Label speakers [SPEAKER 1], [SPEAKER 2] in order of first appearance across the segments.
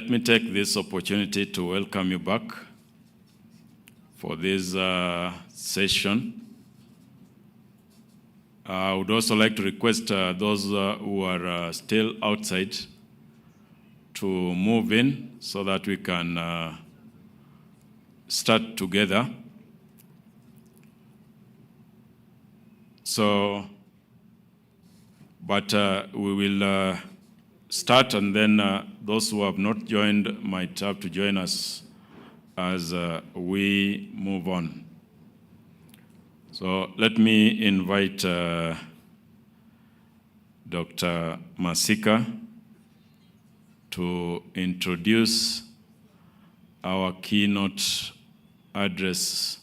[SPEAKER 1] Let me take this opportunity to welcome you back for this session. I would also like to request those who are still outside to move in so that we can start together. We will start, and then those who have not joined might have to join us as we move on. So let me invite Dr. Masika to introduce our keynote address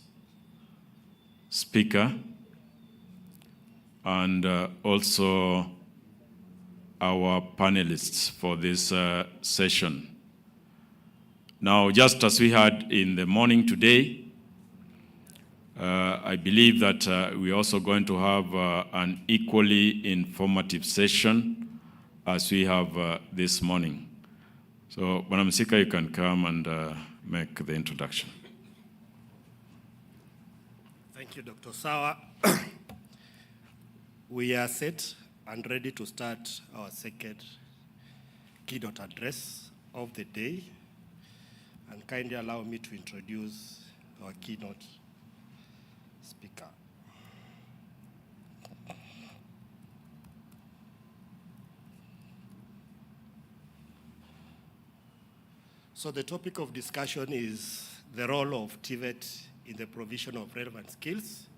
[SPEAKER 1] speaker and also our panelists for this session. Now, just as we had in the morning today, I believe that we're also going to have an equally informative session as we have this morning. So, Madam Masika, you can come and make the introduction.
[SPEAKER 2] Thank you, Dr. Sawa. We are set and ready to start our second keynote address of the day. And kindly allow me to introduce our keynote speaker. So the topic of discussion is the role of TVET in the provision of relevant skills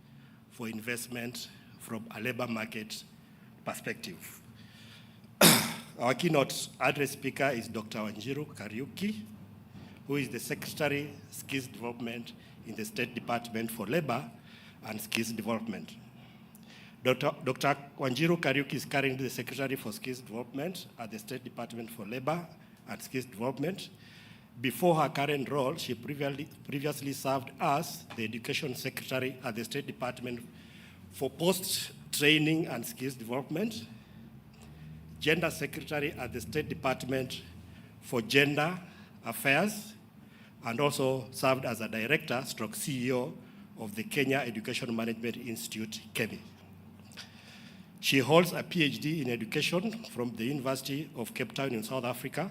[SPEAKER 2] for investment from a labor market perspective. Our keynote address speaker is Dr. Wanjiru Kariuki, who is the Secretary, Skills Development in the State Department for Labor and Skills Development. Dr. Wanjiru Kariuki is currently the Secretary for Skills Development at the State Department for Labor and Skills Development. Before her current role, she previously served as the Education Secretary at the State Department for Post-Training and Skills Development, Gender Secretary at the State Department for Gender Affairs, and also served as a Director / CEO of the Kenya Education Management Institute, KEMI. She holds a PhD in Education from the University of Cape Town in South Africa.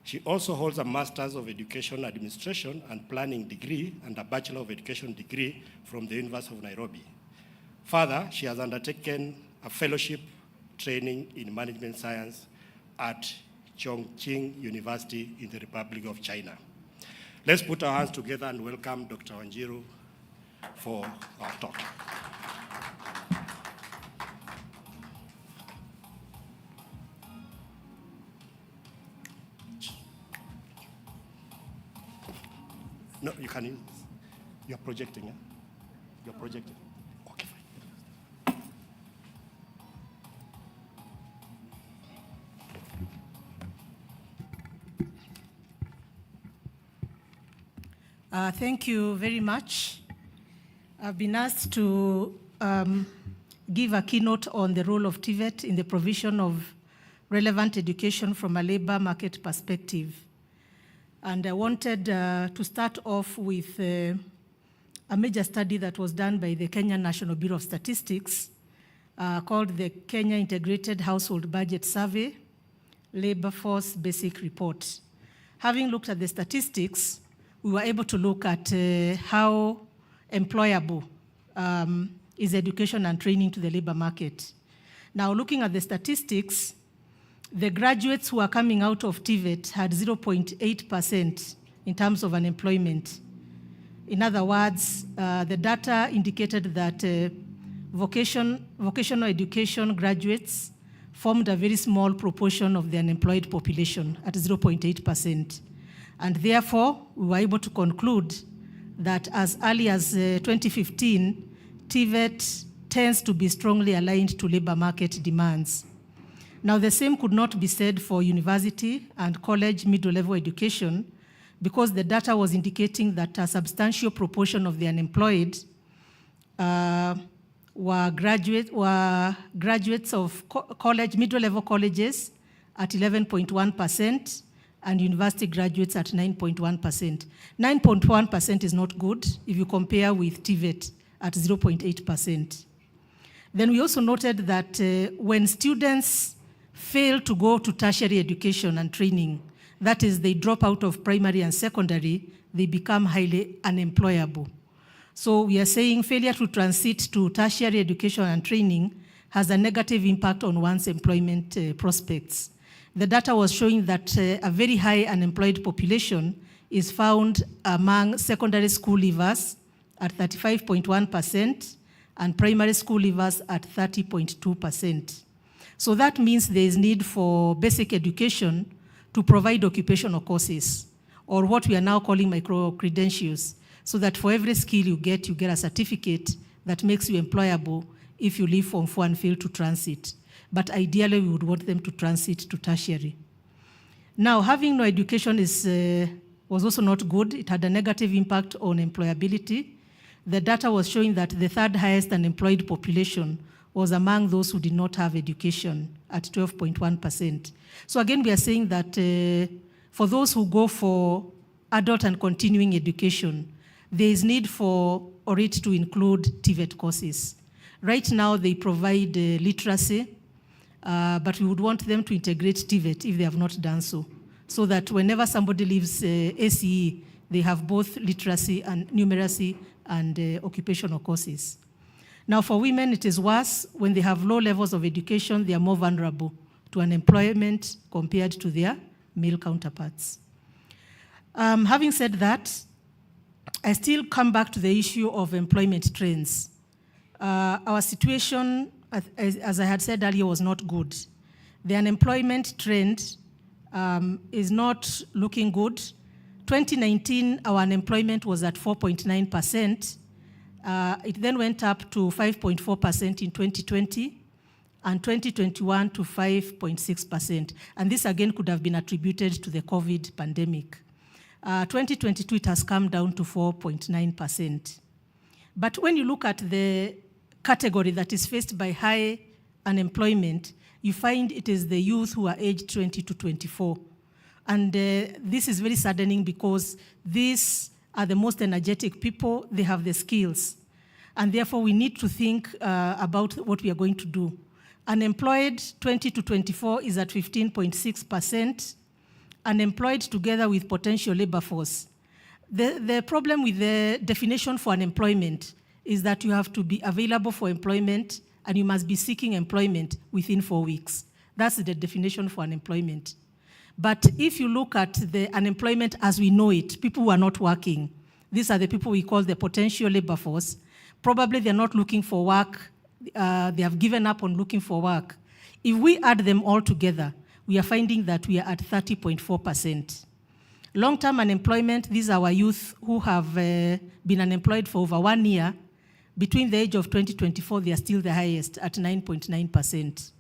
[SPEAKER 2] She also holds a Master's of Education Administration and Planning degree and a Bachelor of Education degree from the University of Nairobi. Further, she has undertaken a fellowship training in management science at Chongqing University in the Republic of China. Let's put our hands together and welcome Dr. Wanjiru for our talk. No, you can use this. You're projecting, yeah? You're projecting. Okay,
[SPEAKER 3] fine. Thank you very much. I've been asked to give a keynote on the role of TVET in the provision of relevant education from a labor market perspective. And I wanted to start off with a major study that was done by the Kenya National Bureau of Statistics called the Kenya Integrated Household Budget Survey, Labor Force Basic Report. Having looked at the statistics, we were able to look at how employable is education and training to the labor market. Now, looking at the statistics, the graduates who are coming out of TVET had 0.8% in terms of unemployment. In other words, the data indicated that vocational education graduates formed a very small proportion of the unemployed population at 0.8%. And therefore, we were able to conclude that as early as 2015, TVET tends to be strongly aligned to labor market demands. Now, the same could not be said for university and college middle-level education because the data was indicating that a substantial proportion of the unemployed were graduates of college, middle-level colleges at 11.1%, and university graduates at 9.1%. 9.1% is not good if you compare with TVET at 0.8%. Then we also noted that when students fail to go to tertiary education and training, that is, they drop out of primary and secondary, they become highly unemployable. So we are saying failure to transit to tertiary education and training has a negative impact on one's employment prospects. The data was showing that a very high unemployed population is found among secondary school leavers at 35.1% and primary school leavers at 30.2%. So that means there is need for basic education to provide occupational courses, or what we are now calling micro-credentials, so that for every skill you get a certificate that makes you employable if you leave Form 4 and fail to transit. But ideally, we would want them to transit to tertiary. Now, having no education was also not good. It had a negative impact on employability. The data was showing that the third highest unemployed population was among those who did not have education at 12.1%. So again, we are saying that for those who go for adult and continuing education, there is need for it to include TVET courses. Right now, they provide literacy, but we would want them to integrate TVET if they have not done so, so that whenever somebody leaves ACE, they have both literacy and numeracy and occupational courses. Now, for women, it is worse. When they have low levels of education, they are more vulnerable to unemployment compared to their male counterparts. Having said that, I still come back to the issue of employment trends. Our situation, as I had said earlier, was not good. The unemployment trend is not looking good. 2019, our unemployment was at 4.9%. It then went up to 5.4% in 2020, and 2021 to 5.6%. And this again could have been attributed to the COVID pandemic. 2022, it has come down to 4.9%. But when you look at the category that is faced by high unemployment, you find it is the youth who are aged 20 to 24. And this is very saddening because these are the most energetic people, they have the skills. And therefore, we need to think about what we are going to do. Unemployed 20 to 24 is at 15.6%. Unemployed together with potential labor force. The problem with the definition for unemployment is that you have to be available for employment and you must be seeking employment within 4 weeks. That's the definition for unemployment. But if you look at the unemployment as we know it, people who are not working, these are the people we call the potential labor force. Probably they're not looking for work. They have given up on looking for work. If we add them all together, we are finding that we are at 30.4%. Long-term unemployment, these are our youth who have been unemployed for over 1 year. Between the age of 20 to 24, they are still the highest at 9.9%.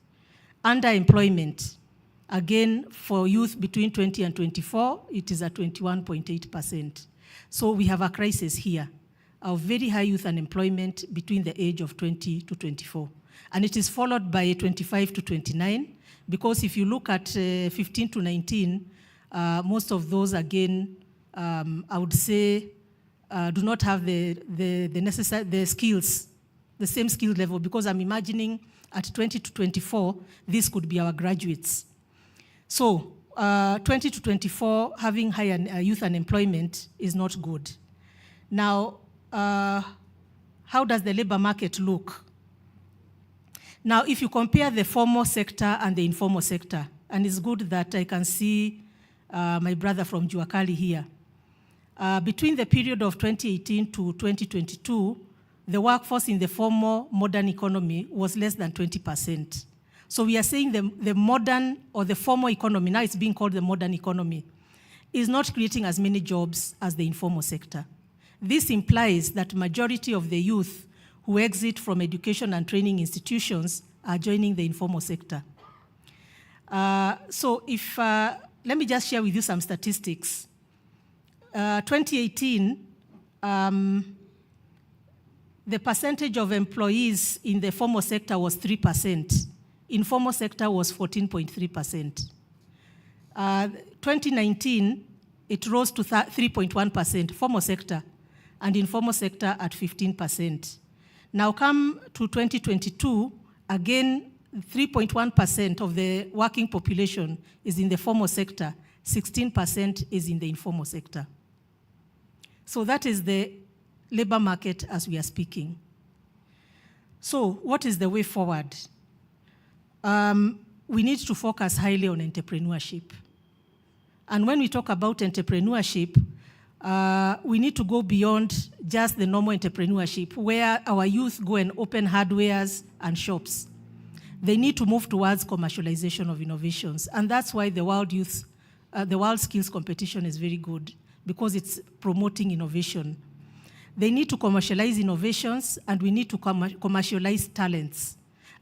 [SPEAKER 3] Underemployment, again, for youth between 20 and 24, it is at 21.8%. So we have a crisis here of very high youth unemployment between the age of 20 to 24. And it is followed by 25 to 29, because if you look at 15 to 19, most of those, again, I would say, do not have the skills, the same skill level, because I'm imagining at 20 to 24, this could be our graduates. So 20 to 24, having high youth unemployment is not good. Now, how does the labor market look? Now, if you compare the formal sector and the informal sector, and it's good that I can see my brother from Juakali here. Between the period of 2018 to 2022, the workforce in the formal modern economy was less than 20%. So we are saying the modern or the formal economy, now it's being called the modern economy, is not creating as many jobs as the informal sector. This implies that majority of the youth who exit from education and training institutions are joining the informal sector. So if, let me just share with you some statistics. 2018, the percentage of employees in the formal sector was 3%. Informal sector was 14.3%. 2019, it rose to 3.1%, formal sector, and informal sector at 15%. Now come to 2022, again, 3.1% of the working population is in the formal sector, 16% is in the informal sector. So that is the labor market as we are speaking. So what is the way forward? We need to focus highly on entrepreneurship. And when we talk about entrepreneurship, we need to go beyond just the normal entrepreneurship where our youth go and open hardwares and shops. They need to move towards commercialization of innovations. And that's why the World Skills Competition is very good, because it's promoting innovation. They need to commercialize innovations, and we need to commercialize talents.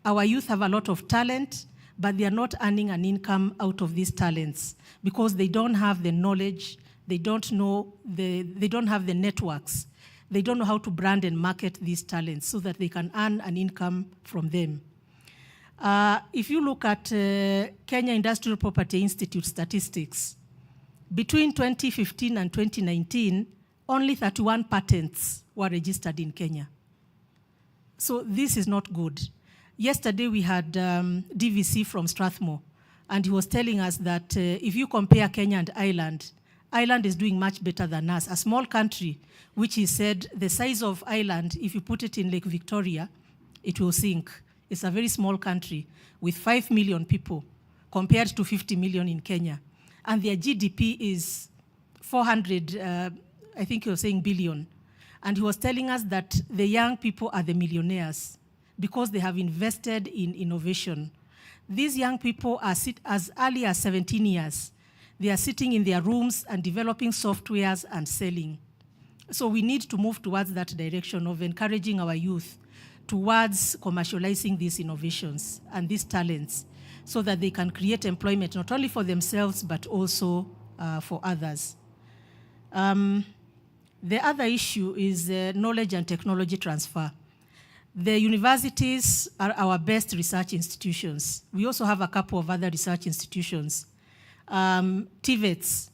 [SPEAKER 3] Our youth have a lot of talent, but they are not earning an income out of these talents because they don't have the knowledge, they don't have the networks, they don't know how to brand and market these talents so that they can earn an income from them. If you look at Kenya Industrial Property Institute statistics, between 2015 and 2019, only 31 patents were registered in Kenya. So this is not good. Yesterday we had DVC from Strathmore, and he was telling us that if you compare Kenya and Ireland, Ireland is doing much better than us. A small country, which he said the size of Ireland, if you put it in Lake Victoria, it will sink. It's a very small country with 5 million people compared to 50 million in Kenya. And their GDP is 400, I think he was saying billion. And he was telling us that the young people are the millionaires because they have invested in innovation. These young people are as early as 17 years. They are sitting in their rooms and developing softwares and selling. So we need to move towards that direction of encouraging our youth towards commercializing these innovations and these talents so that they can create employment not only for themselves but also for others. The other issue is knowledge and technology transfer. The universities are our best research institutions. We also have a couple of other research institutions. TVETs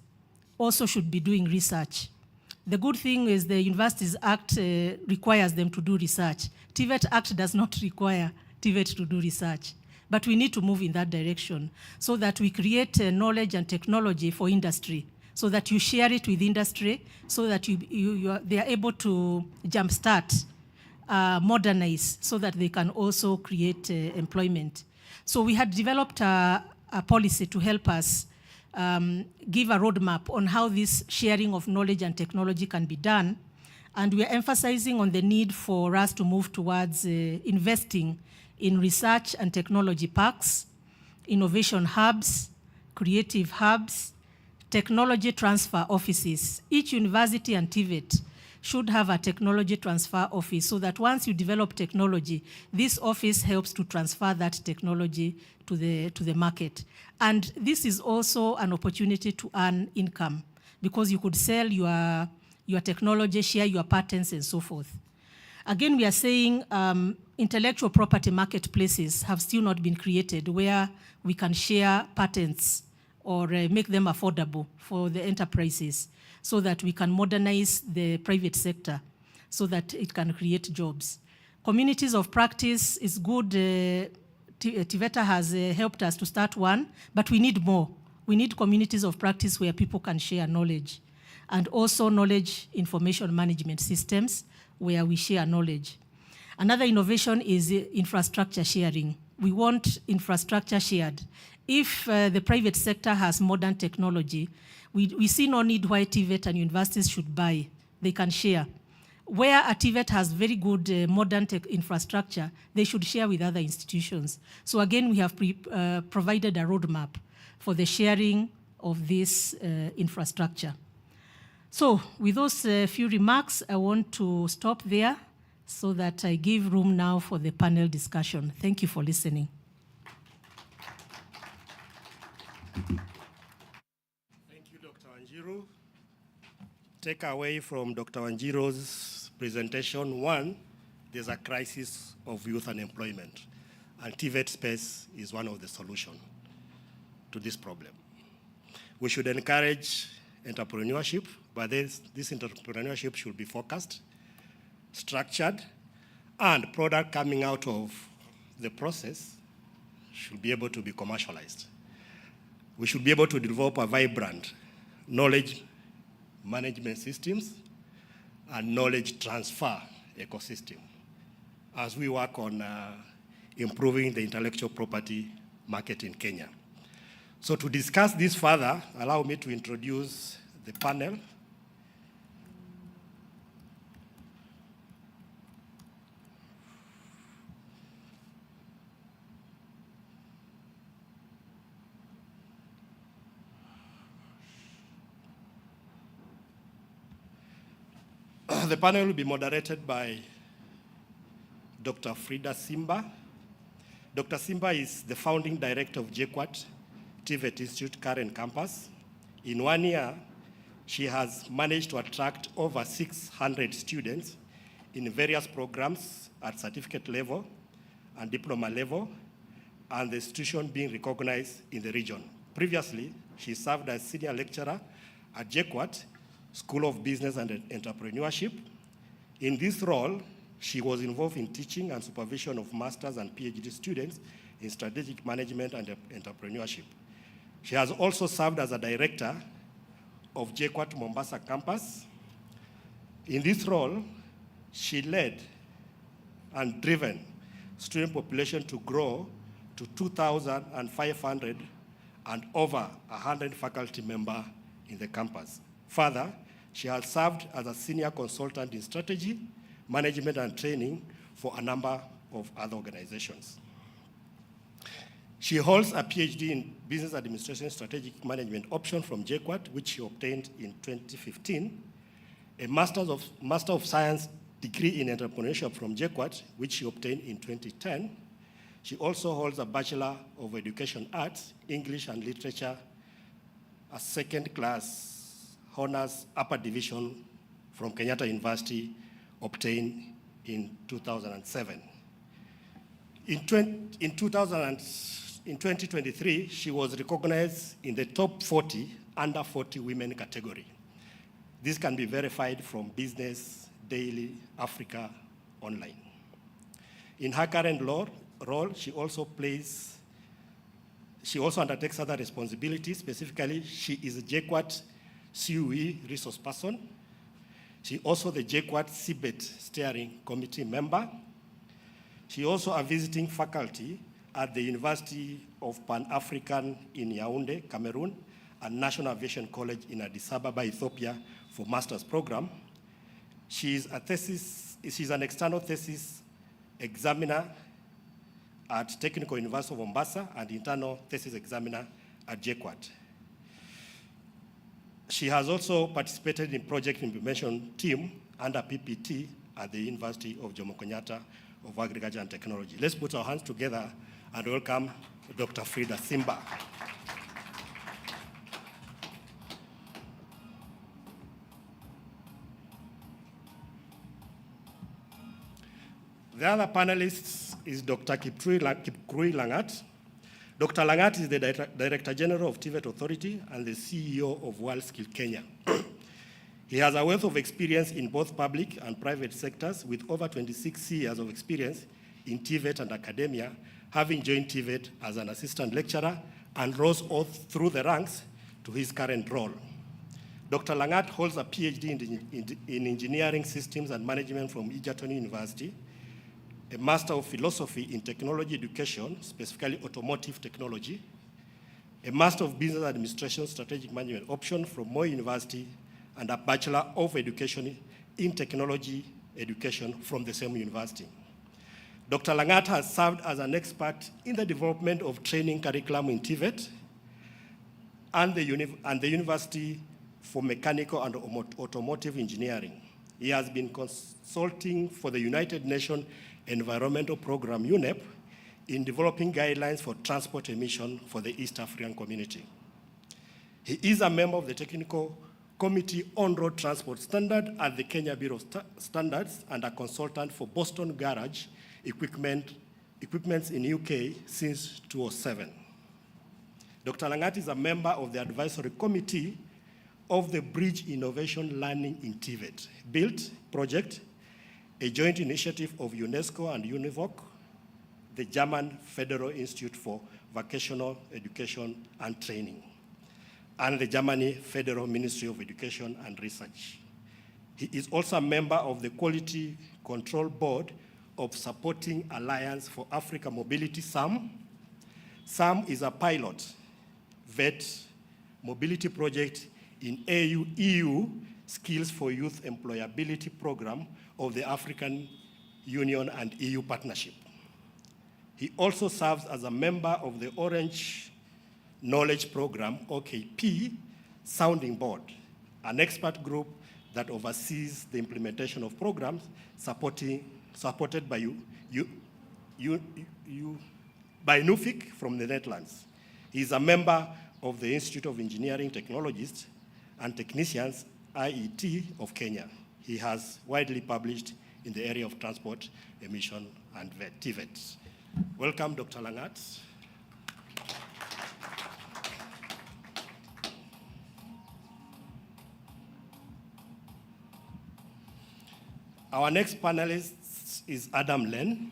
[SPEAKER 3] also should be doing research. The good thing is the Universities Act requires them to do research. TVET Act does not require TVET to do research. But we need to move in that direction so that we create knowledge and technology for industry, so that you share it with industry, so that they are able to jumpstart, modernize, so that they can also create employment. So we had developed a policy to help us give a roadmap on how this sharing of knowledge and technology can be done. And we are emphasizing on the need for us to move towards investing in research and technology parks, innovation hubs, creative hubs, technology transfer offices. Each university and TVET should have a technology transfer office so that once you develop technology, this office helps to transfer that technology to the market. And this is also an opportunity to earn income because you could sell your technology, share your patents, and so forth. Again, we are saying intellectual property marketplaces have still not been created where we can share patents or make them affordable for the enterprises so that we can modernize the private sector so that it can create jobs. Communities of practice is good. TVETA has helped us to start one, but we need more. We need communities of practice where people can share knowledge, and also knowledge information management systems where we share knowledge. Another innovation is infrastructure sharing. We want infrastructure shared. If the private sector has modern technology, we see no need why TVET and universities should buy. They can share. Where a TVET has very good modern tech infrastructure, they should share with other institutions. So again, we have provided a roadmap for the sharing of this infrastructure. So with those few remarks, I want to stop there so that I give room now for the panel discussion. Thank you for listening.
[SPEAKER 2] Thank you, Dr. Wanjiru. Take away from Dr. Wanjiru's presentation, one, there's a crisis of youth unemployment, and TVET space is one of the solutions to this problem. We should encourage entrepreneurship, but this entrepreneurship should be focused, structured, and product coming out of the process should be able to be commercialized. We should be able to develop a vibrant knowledge management systems and knowledge transfer ecosystem as we work on improving the intellectual property market in Kenya. So to discuss this further, allow me to introduce the panel. The panel will be moderated by Dr. Frida Simba. Dr. Simba is the founding director of JKUAT TVET Institute current campus. In 1 year, she has managed to attract over 600 students in various programs at certificate level and diploma level, and the institution being recognized in the region. Previously, she served as senior lecturer at JKUAT School of Business and Entrepreneurship. In this role, she was involved in teaching and supervision of master's and PhD students in strategic management and entrepreneurship. She has also served as a director of JKUAT Mombasa campus. In this role, she led and driven student population to grow to 2,500 and over 100 faculty members in the campus. Further, she has served as a senior consultant in strategy, management, and training for a number of other organizations. She holds a PhD in Business Administration Strategic Management option from JKUAT, which she obtained in 2015, a Master of Science degree in Entrepreneurship from JKUAT, which she obtained in 2010. She also holds a Bachelor of Education Arts, English and Literature, a second-class honors upper division from Kenyatta University, obtained in 2007. In 2023, she was recognized in the top 40 under 40 women category. This can be verified from Business Daily Africa online. In her current role, she also undertakes other responsibilities. Specifically, she is a JKUAT CUE resource person. She also the JKUAT CBET steering committee member. She also a visiting faculty at the University of Pan-African in Yaoundé, Cameroon, and National Aviation College in Addis Ababa, Ethiopia, for master's program. She's an external thesis examiner at Technical University of Mombasa and internal thesis examiner at JKUAT. She has also participated in project implementation team under PPT at the University of Jomo Kenyatta of Agriculture and Technology. Let's put our hands together and welcome Dr. Frida Simba. The other panelist is Dr. Kipkrui Langat. Dr. Langat is the Director General of TVET Authority and the CEO of WorldSkill Kenya. He has a wealth of experience in both public and private sectors with over 26 years of experience in TVET and academia, having joined TVET as an assistant lecturer and rose all through the ranks to his current role. Dr. Langat holds a PhD in Engineering Systems and Management from Egerton University, a Master of Philosophy in Technology Education, specifically automotive technology, a Master of Business Administration Strategic Management option from Moi University, and a Bachelor of Education in Technology Education from the same university. Dr. Langat has served as an expert in the development of training curriculum in TVET and the University for Mechanical and Automotive Engineering. He has been consulting for the United Nations Environmental Program, UNEP, in developing guidelines for transport emission for the East African community. He is a member of the Technical Committee on Road Transport Standard at the Kenya Bureau of Standards and a consultant for Boston Garage Equipments in UK since 2007. Dr. Langat is a member of the advisory committee of the Bridge Innovation Learning in TVET BUILT project, a joint initiative of UNESCO and UNIVOC, the German Federal Institute for Vocational Education and Training, and the Germany Federal Ministry of Education and Research. He is also a member of the Quality Control Board of Supporting Alliance for Africa Mobility, SAM. SAM is a pilot VET mobility project in EU Skills for Youth Employability Program of the African Union and EU Partnership. He also serves as a member of the Orange Knowledge Program, OKP, Sounding Board, an expert group that oversees the implementation of programs supported by NUFIC from the Netherlands. He is a member of the Institute of Engineering Technologists and Technicians, IET, of Kenya. He has widely published in the area of transport, emission, and TVET. Welcome, Dr. Langat. Our next panelist is Adam Len.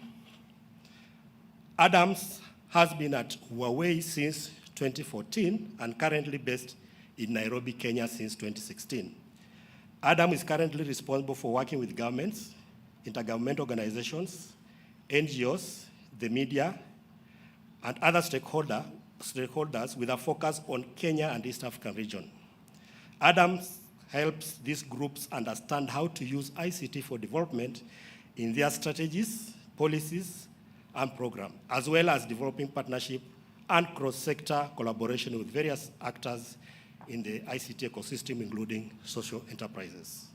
[SPEAKER 2] Adams has been at Huawei since 2014 and currently based in Nairobi, Kenya since 2016. Adam is currently responsible for working with governments, intergovernmental organizations, NGOs, the media, and other stakeholders with a focus on Kenya and East African region. Adams helps these groups understand how to use ICT for development in their strategies, policies, and programs, as well as developing partnership and cross-sector collaboration with various actors in the ICT ecosystem, including social enterprises.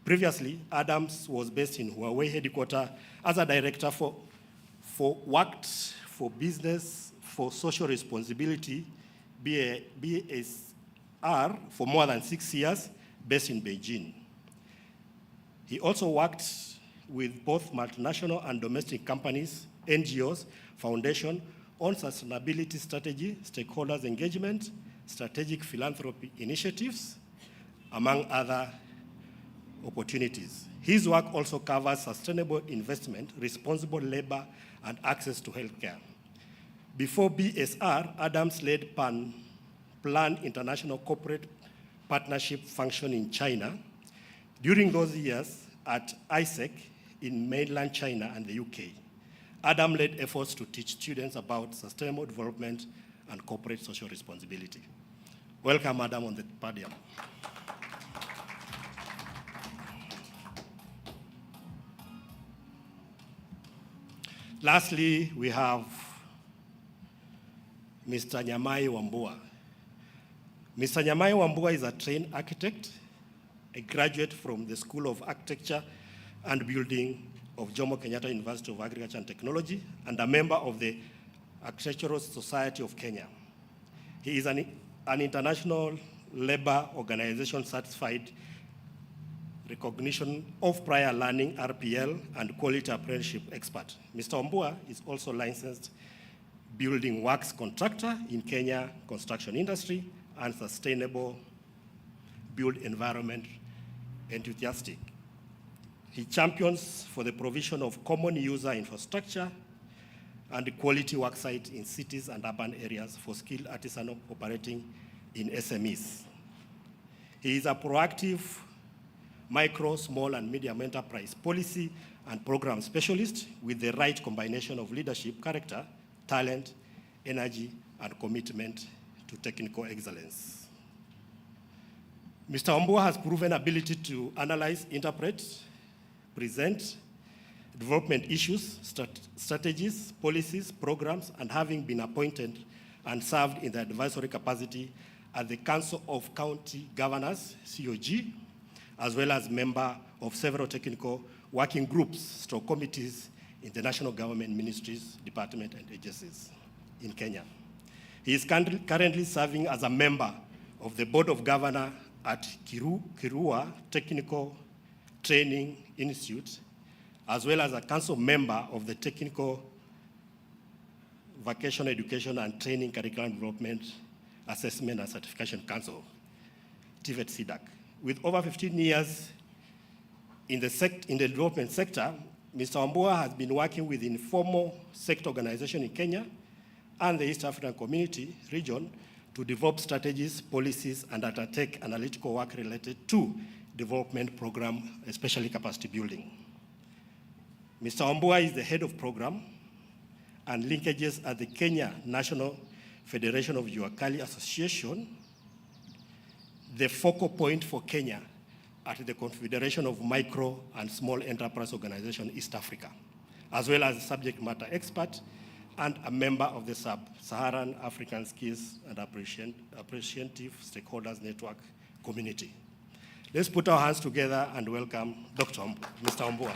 [SPEAKER 2] Previously, Adams was based in Huawei headquarters as a director worked for business for social responsibility, BSR, for more than 6 years, based in Beijing. He also worked with both multinational and domestic companies, NGOs, foundation, on sustainability strategy, stakeholders engagement, strategic philanthropy initiatives, among other opportunities. His work also covers sustainable investment, responsible labor, and access to healthcare. Before BSR, Adams led Plan International Corporate Partnership function in China. During those years at ISEC in mainland China and the UK, Adam led efforts to teach students about sustainable development and corporate social responsibility. Welcome, Adam, on the podium. Lastly, we have Mr. Nyamai Wambua. Mr. Nyamai Wambua is a trained architect, a graduate from the School of Architecture and Building of Jomo Kenyatta University of Agriculture and Technology, and a member of the Architectural Society of Kenya. He is an International Labour Organization certified recognition of prior learning, RPL, and quality apprenticeship expert. Mr. Wambua is also licensed building works contractor in Kenya construction industry and sustainable build environment enthusiastic. He champions for the provision of common user infrastructure and quality work sites in cities and urban areas for skilled artisanal operating in SMEs. He is a proactive micro, small, and medium enterprise policy and program specialist with the right combination of leadership, character, talent, energy, and commitment to technical excellence. Mr. Wambua has proven ability to analyze, interpret, present development issues, strategies, policies, programs, and having been appointed and served in the advisory capacity at the Council of County Governors, COG, as well as member of several technical working groups, committees in the national government ministries, departments, and agencies in Kenya. He is currently serving as a member of the Board of Governors at Kirua Technical Training Institute, as well as a council member of the Technical Vocational Education and Training Curriculum Development Assessment and Certification Council, TVET CDAC. With over 15 years in the development sector, Mr. Wambua has been working with informal sector organizations in Kenya and the East African Community region to develop strategies, policies, and undertake analytical work related to development program, especially capacity building. Mr. Wambua is the head of program and linkages at the Kenya National Federation of Juakali Association, the focal point for Kenya at the Confederation of Micro and Small Enterprise Organization East Africa, as well as a subject matter expert and a member of the Sub-Saharan African Skills and Appreciative Stakeholders Network community. Let's put our hands together and welcome Mr. Wambua.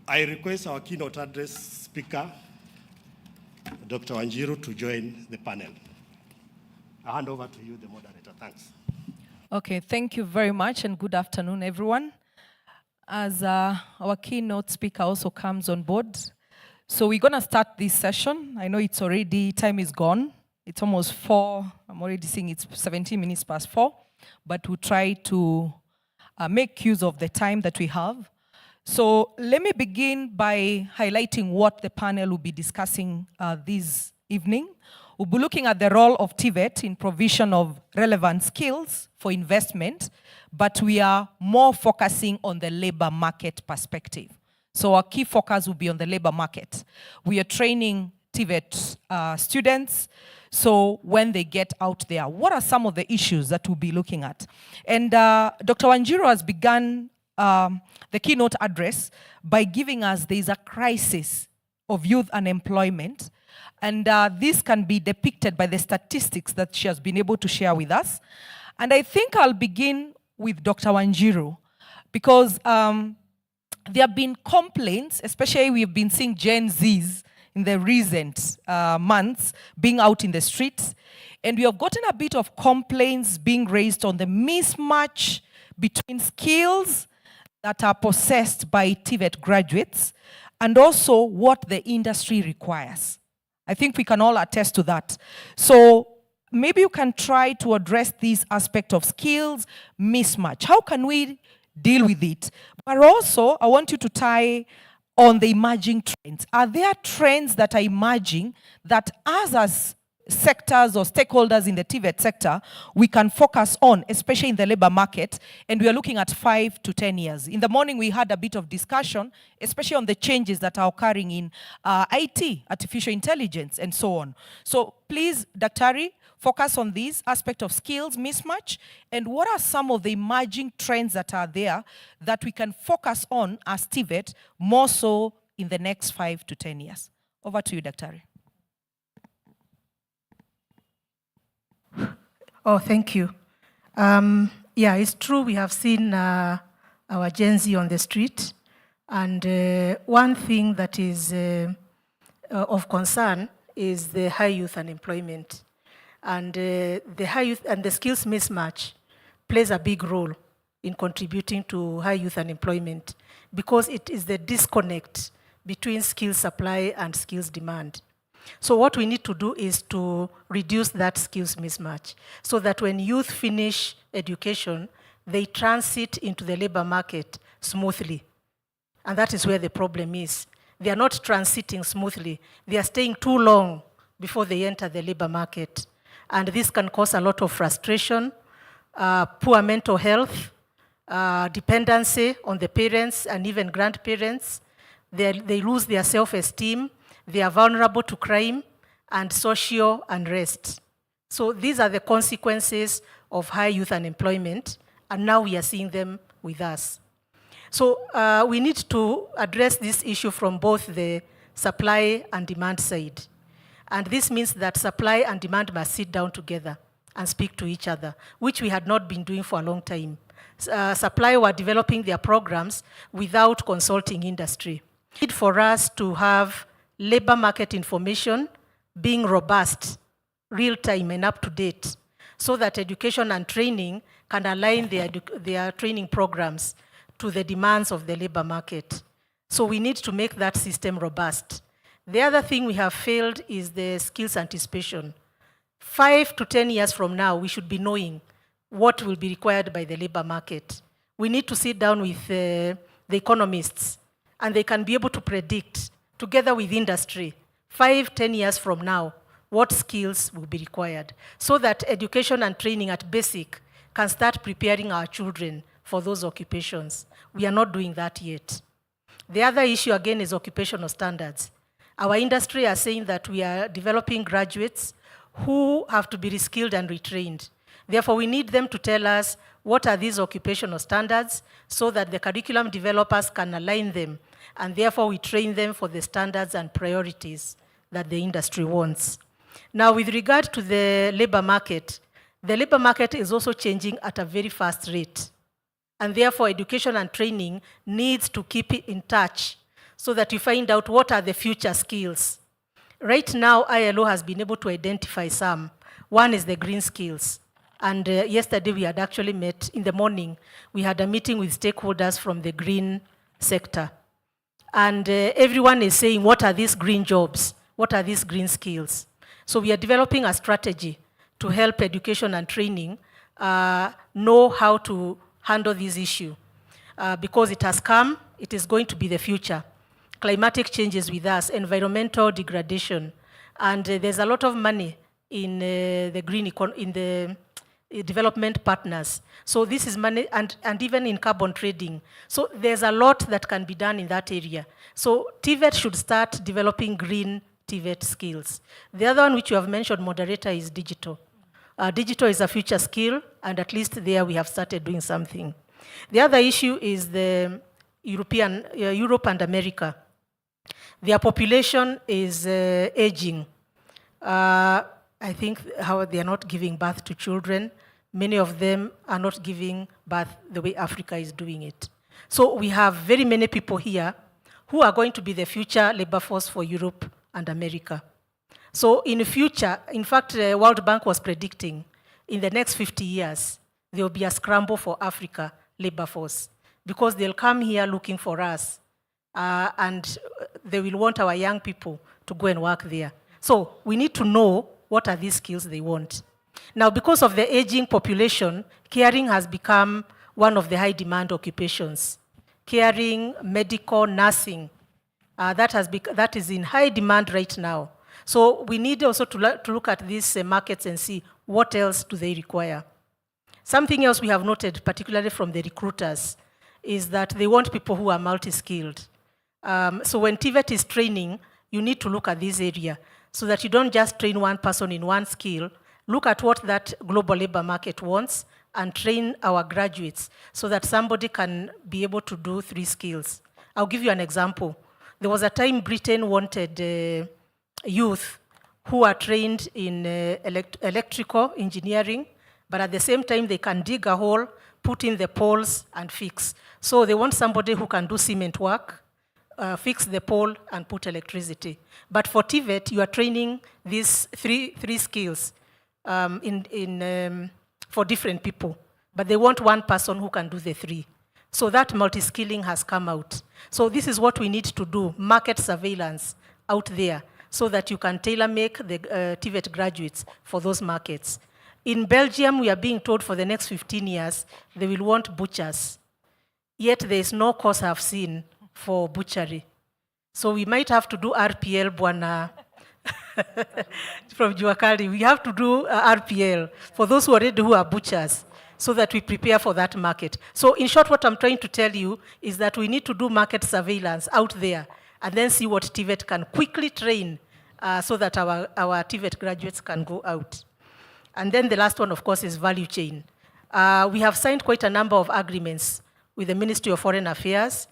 [SPEAKER 2] I request our keynote address speaker, Dr. Wanjiru, to join the panel. I hand over to you, the moderator. Thanks.
[SPEAKER 4] Okay, thank you very much, and good afternoon, everyone. As our keynote speaker also comes on board, so we're going to start this session. I know it's already, time is gone. It's almost 4. I'm already seeing it's 17 minutes past 4, but we'll try to make use of the time that we have. So let me begin by highlighting what the panel will be discussing this evening. We'll be looking at the role of TVET in provision of relevant skills for investment, but we are more focusing on the labor market perspective. So our key focus will be on the labor market. We are training TVET students, so when they get out there, what are some of the issues that we'll be looking at? And Dr. Wanjiru has begun the keynote address by giving us there's a crisis of youth unemployment, and this can be depicted by the statistics that she has been able to share with us. And I think I'll begin with Dr. Wanjiru, because there have been complaints, especially we've been seeing Gen Zs in the recent months being out in the streets, and we have gotten a bit of complaints being raised on the mismatch between skills that are possessed by TVET graduates and also what the industry requires. I think we can all attest to that. So maybe you can try to address this aspect of skills mismatch. How can we deal with it? But also, I want you to tie on the emerging trends. Are there trends that are emerging that us as sectors or stakeholders in the TVET sector, we can focus on, especially in the labor market, and we are looking at 5 to 10 years. In the morning, we had a bit of discussion, especially on the changes that are occurring in IT, artificial intelligence, and so on. So please, Daktari, focus on this aspect of skills mismatch, and what are some of the emerging trends that are there that we can focus on as TVET, more so in the next 5 to 10 years. Over to you, Daktari.
[SPEAKER 3] Oh, thank you. Yeah, it's true we have seen our Gen Z on the street. And one thing that is of concern is the high youth unemployment. And the high youth and the skills mismatch plays a big role in contributing to high youth unemployment because it is the disconnect between skills supply and skills demand. So what we need to do is to reduce that skills mismatch so that when youth finish education, they transit into the labor market smoothly. And that is where the problem is. They are not transiting smoothly. They are staying too long before they enter the labor market. And this can cause a lot of frustration, poor mental health, dependency on the parents and even grandparents. They lose their self-esteem. They are vulnerable to crime and social unrest. So these are the consequences of high youth unemployment, and now we are seeing them with us. So we need to address this issue from both the supply and demand side. And this means that supply and demand must sit down together and speak to each other, which we had not been doing for a long time. Supply were developing their programs without consulting industry. Need for us to have labor market information being robust, real-time and up-to-date, so that education and training can align their training programs to the demands of the labor market. So we need to make that system robust. The other thing we have failed is the skills anticipation. 5 to 10 years from now, we should be knowing what will be required by the labor market. We need to sit down with the economists, and they can be able to predict, together with industry, 5, 10 years from now, what skills will be required, so that education and training at basic can start preparing our children for those occupations. We are not doing that yet. The other issue, again, is occupational standards. Our industry are saying that we are developing graduates who have to be reskilled and retrained. Therefore, we need them to tell us what are these occupational standards so that the curriculum developers can align them, and therefore we train them for the standards and priorities that the industry wants. Now, with regard to the labor market is also changing at a very fast rate. And therefore, education and training needs to keep it in touch so that you find out what are the future skills. Right now, ILO has been able to identify some. One is the green skills. And yesterday we had actually met in the morning. We had a meeting with stakeholders from the green sector. And everyone is saying, what are these green jobs? What are these green skills? So we are developing a strategy to help education and training know how to handle this issue. Because it has come, it is going to be the future. Climatic changes with us, environmental degradation, and there's a lot of money in the green in the development partners. So this is money, and even in carbon trading. So there's a lot that can be done in that area. So TVET should start developing green TVET skills. The other one which you have mentioned, moderator, is digital. Digital is a future skill, and at least there we have started doing something. The other issue is the Europe and America. Their population is aging. I think how they are not giving birth to children. Many of them are not giving birth the way Africa is doing it. So we have very many people here who are going to be the future labor force for Europe and America. So in the future, in fact, the World Bank was predicting in the next 50 years, there will be a scramble for Africa labor force because they'll come here looking for us and they will want our young people to go and work there. So we need to know what are these skills they want. Now, because of the aging population, caring has become one of the high demand occupations. Caring, medical, nursing, that is in high demand right now. So we need also to look at these markets and see what else do they require. Something else we have noted, particularly from the recruiters, is that they want people who are multi-skilled. So when TVET is training, you need to look at this area so that you don't just train one person in one skill. Look at what that global labor market wants and train our graduates so that somebody can be able to do 3 skills. I'll give you an example. There was a time Britain wanted youth who are trained in electrical engineering, but at the same time they can dig a hole, put in the poles, and fix. So they want somebody who can do cement work, fix the pole, and put electricity. But for TVET, you are training these three skills for different people. But they want one person who can do the 3. So that multi-skilling has come out. So this is what we need to do, market surveillance out there, so that you can tailor-make the TVET graduates for those markets. In Belgium, we are being told for the next 15 years, they will want butchers. Yet there is no course I've seen for butchery. So we might have to do RPL, Bwana, from Juakali. We have to do RPL for those who are butchers, so that we prepare for that market. So in short, what I'm trying to tell you is that we need to do market surveillance out there and then see what TVET can quickly train so that our TVET graduates can go out. And then the last one, of course, is value chain. We have signed quite a number of agreements with the Ministry of Foreign Affairs,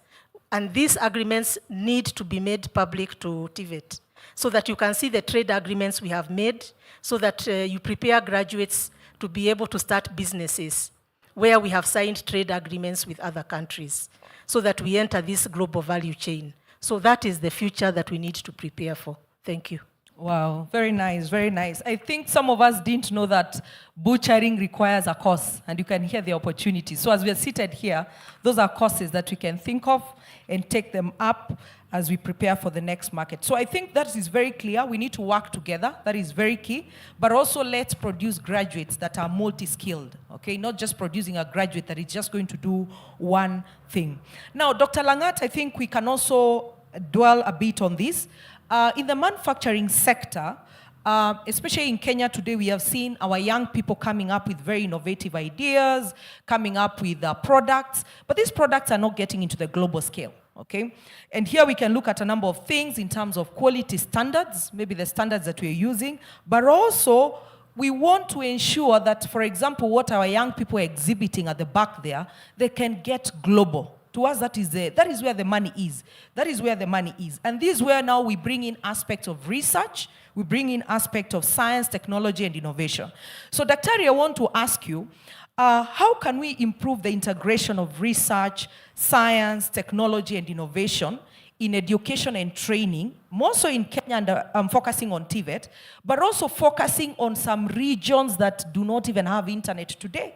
[SPEAKER 3] and these agreements need to be made public to TVET so that you can see the trade agreements we have made, so that you prepare graduates to be able to start businesses where we have signed trade agreements with other countries, so that we enter this global value chain. So that is the future that we need to prepare for. Thank you.
[SPEAKER 4] Wow, very nice, very nice. I think some of us didn't know that butchering requires a course, and you can hear the opportunities. So as we are seated here, those are courses that we can think of and take them up as we prepare for the next market. So I think that is very clear. We need to work together. That is very key. But also let's produce graduates that are multi-skilled, okay? Not just producing a graduate that is just going to do one thing. Now, Dr. Langat, I think we can also dwell a bit on this. In the manufacturing sector, especially in Kenya today, we have seen our young people coming up with very innovative ideas, coming up with products, but these products are not getting into the global scale, okay? And here we can look at a number of things in terms of quality standards, maybe the standards that we're using, but also we want to ensure that, for example, what our young people are exhibiting at the back there, they can get global. To us, that is where the money is. That is where the money is. And this is where now we bring in aspects of research, we bring in aspects of science, technology, and innovation. So, Daktari, I want to ask you, how can we improve the integration of research, science, technology, and innovation in education and training, more so in Kenya, and I'm focusing on TVET, but also focusing on some regions that do not even have internet today.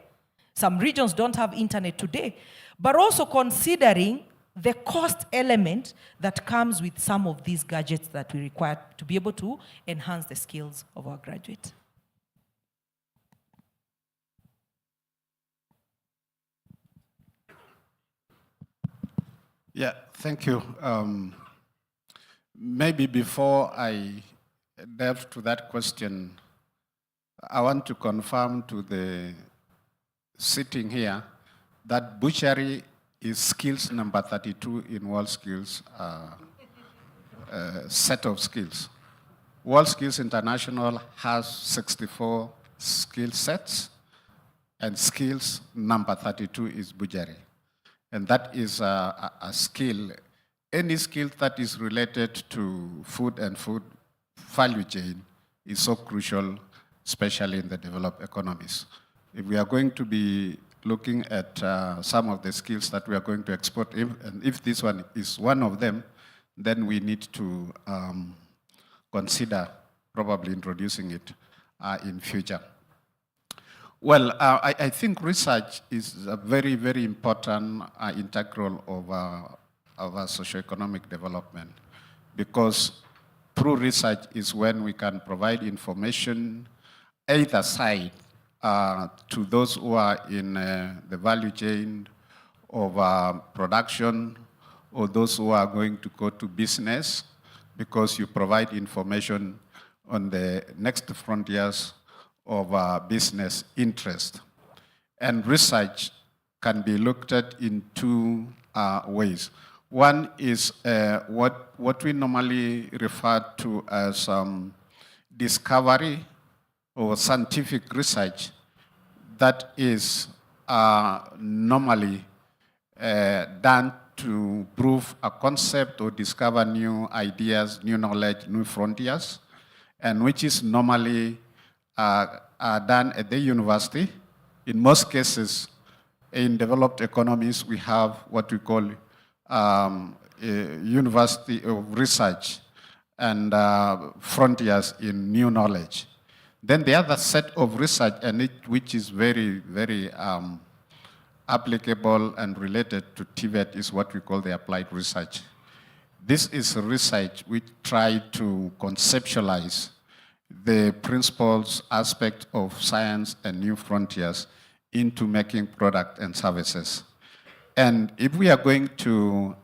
[SPEAKER 4] Some regions don't have internet today, but also considering the cost element that comes with some of these gadgets that we require to be able to enhance the skills of our graduates.
[SPEAKER 5] Yeah, thank you. Maybe before I delve to that question, I want to confirm to the sitting here that butchery is skills number 32 in World Skills set of skills. World Skills International has 64 skill sets, and skills number 32 is butchery. And that is a skill, any skill that is related to food and food value chain is so crucial, especially in the developed economies. If we are going to be looking at some of the skills that we are going to export, and if this one is one of them, then we need to consider probably introducing it in future. Well, I think research is a very, very important integral of our socioeconomic development, because through research is when we can provide information either side to those who are in the value chain of production, or those who are going to go to business, because you provide information on the next frontiers of business interest. And research can be looked at in two ways. One is what we normally refer to as discovery or scientific research that is normally done to prove a concept or discover new ideas, new knowledge, new frontiers, and which is normally done at the university. In most cases, in developed economies, we have what we call university of research and frontiers in new knowledge. Then the other set of research, and which is very, very applicable and related to TVET, is what we call the applied research. This is research which try to conceptualize the principles, aspect of science and new frontiers into making product and services. And if we are going to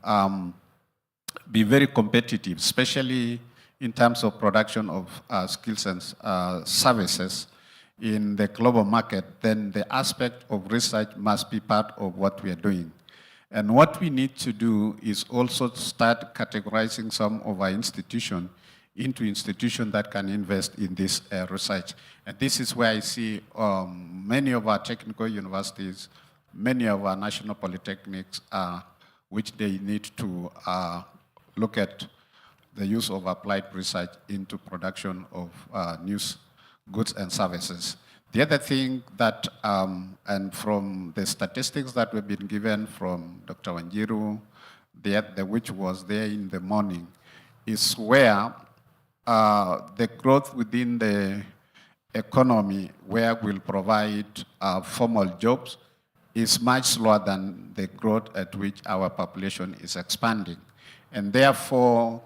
[SPEAKER 5] be very competitive, especially in terms of production of skills and services in the global market, then the aspect of research must be part of what we are doing. And what we need to do is also start categorizing some of our institutions into institutions that can invest in this research. And this is where I see many of our technical universities, many of our national polytechnics, which they need to look at the use of applied research into production of new goods and services. The other thing that, and from the statistics that we've been given from Dr. Wanjiru, which was there in the morning, is where the growth within the economy where we'll provide formal jobs is much slower than the growth at which our population is expanding. And therefore,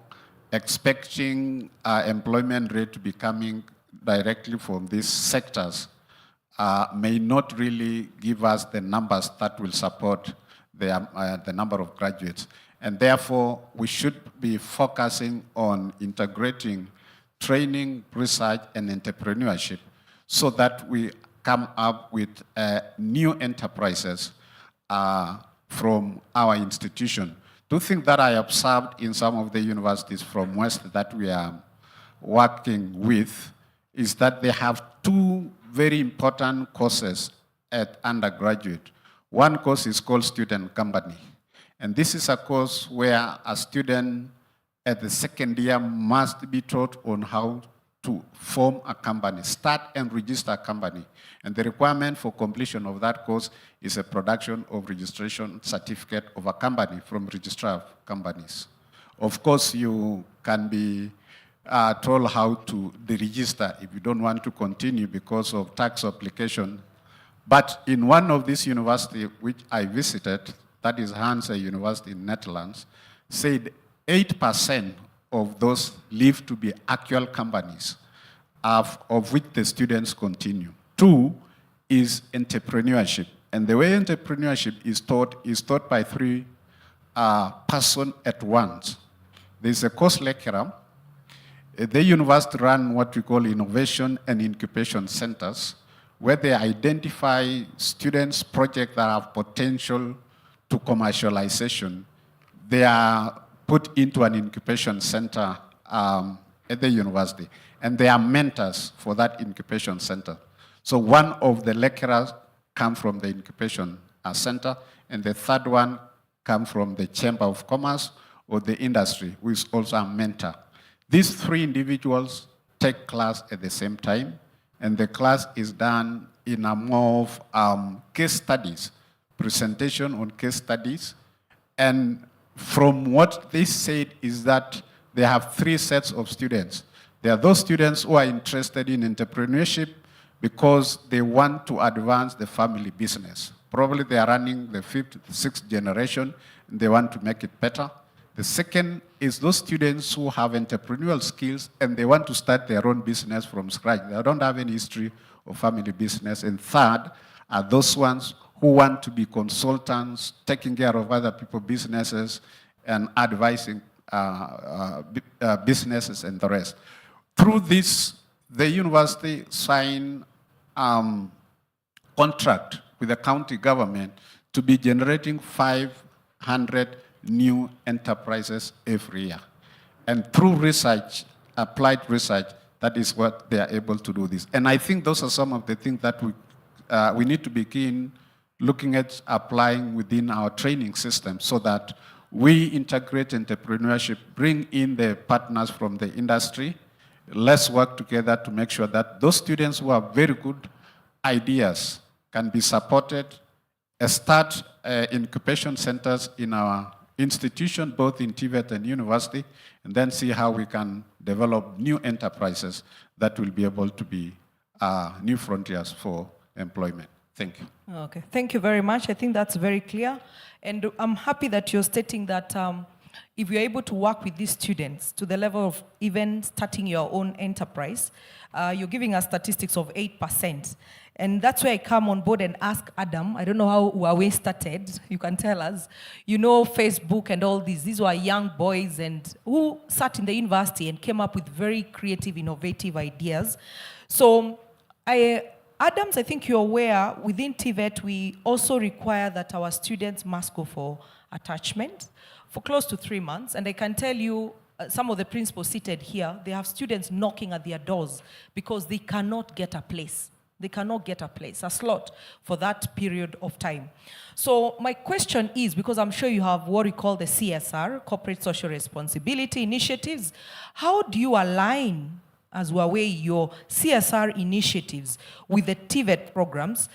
[SPEAKER 5] expecting employment rate to be coming directly from these sectors may not really give us the numbers that will support the number of graduates. And therefore, we should be focusing on integrating training, research, and entrepreneurship so that we come up with new enterprises from our institution. Two things that I observed in some of the universities from West that we are working with is that they have two very important courses at undergraduate. One course is called Student Company. And this is a course where a student at the second year must be taught on how to form a company, start and register a company. And the requirement for completion of that course is a production of registration certificate of a company from registrar of companies. Of course, you can be told how to deregister if you don't want to continue because of tax application. But in one of these universities which I visited, that is Hanse University in Netherlands, said 8% of those live to be actual companies, of which the students continue. Two is entrepreneurship. And the way entrepreneurship is taught by three persons at once. There's a course lecturer. The university run what we call innovation and incubation centers, where they identify students' projects that have potential to commercialization. They are put into an incubation center at the university, and they are mentors for that incubation center. So one of the lecturers comes from the incubation center, and the third one comes from the Chamber of Commerce or the industry, who is also a mentor. These three individuals take class at the same time, and the class is done in a more of case studies, presentation on case studies. And from what they said is that they have three sets of students. There are those students who are interested in entrepreneurship because they want to advance the family business. Probably they are running the fifth, sixth generation, and they want to make it better. The second is those students who have entrepreneurial skills and they want to start their own business from scratch. They don't have any history of family business. And third are those ones who want to be consultants, taking care of other people's businesses and advising businesses and the rest. Through this, the university signed contract with the county government to be generating 500 new enterprises every year. And through research, applied research, that is what they are able to do this. And I think those are some of the things that we need to begin looking at applying within our training system so that we integrate entrepreneurship, bring in the partners from the industry. Let's work together to make sure that those students who have very good ideas can be supported, start incubation centers in our institution, both in TVET and university, and then see how we can develop new enterprises that will be able to be new frontiers for employment. Thank you.
[SPEAKER 4] Okay, thank you very much. I think that's very clear. And I'm happy that you're stating that if you're able to work with these students to the level of even starting your own enterprise, you're giving us statistics of 8%. And that's where I come on board and ask Adam, I don't know how Huawei started, you can tell us. You know, Facebook and all these were young boys and who sat in the university and came up with very creative, innovative ideas. So, Adams, I think you're aware, within TVET, we also require that our students must go for attachment for close to 3 months. And I can tell you, some of the principals seated here, they have students knocking at their doors because they cannot get a place. They cannot get a place, a slot for that period of time. So my question is, because I'm sure you have what we call the CSR, Corporate Social Responsibility Initiatives, how do you align, as Huawei, your CSR initiatives with the TVET programs,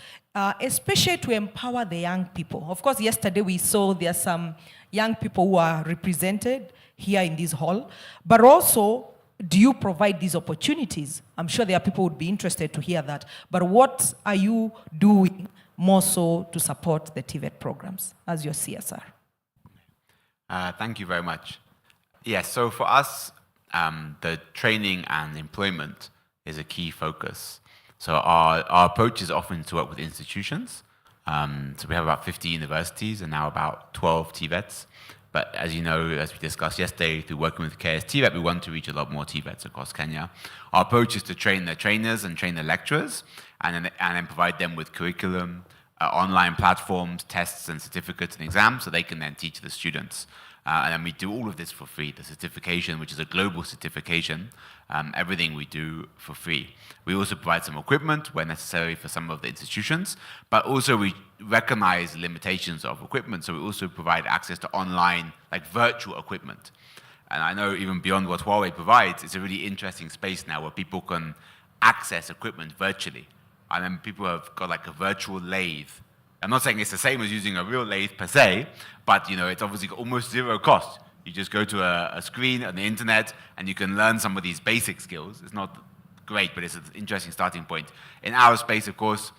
[SPEAKER 4] especially to empower the young people? Of course, yesterday we saw there are some young people who are represented here in this hall, but also do you provide these opportunities? I'm sure there are people who would be interested to hear that. But what are you doing more so to support the TVET programs as your CSR?
[SPEAKER 6] Thank you very much. Yes, so for us, the training and employment is a key focus. So our approach is often to work with institutions. So we have about 50 universities and now about 12 TVETs. But as you know, as we discussed yesterday, through working with KS TVET, we want to reach a lot more TVETs across Kenya. Our approach is to train the trainers and train the lecturers, and then provide them with curriculum, online platforms, tests and certificates and exams, so they can then teach the students. And then we do all of this for free. The certification, which is a global certification, everything we do for free. We also provide some equipment where necessary for some of the institutions, but also we recognize limitations of equipment, so we also provide access to online, like virtual equipment. And I know even beyond what Huawei provides, it's a really interesting space now where people can access equipment virtually. And then people have got like a virtual lathe. I'm not saying it's the same as using a real lathe per se, but you know, it's obviously got almost zero cost. You just go to a screen on the internet and you can learn some of these basic skills. It's not great, but it's an interesting starting point. In our space, of course,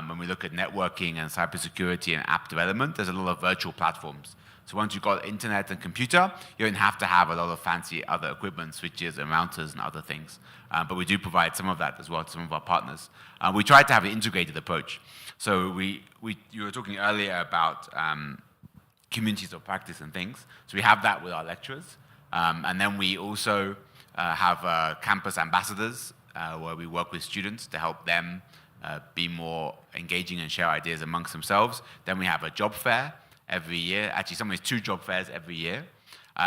[SPEAKER 6] when we look at networking and cybersecurity and app development, there's a lot of virtual platforms. So once you've got internet and computer, you don't have to have a lot of fancy other equipment, switches and routers and other things. But we do provide some of that as well to some of our partners. We try to have an integrated approach. So you were talking earlier about communities of practice and things. So we have that with our lecturers. And then we also have campus ambassadors where we work with students to help them be more engaging and share ideas amongst themselves. Then we have a job fair every year. Actually, sometimes 2 job fairs every year.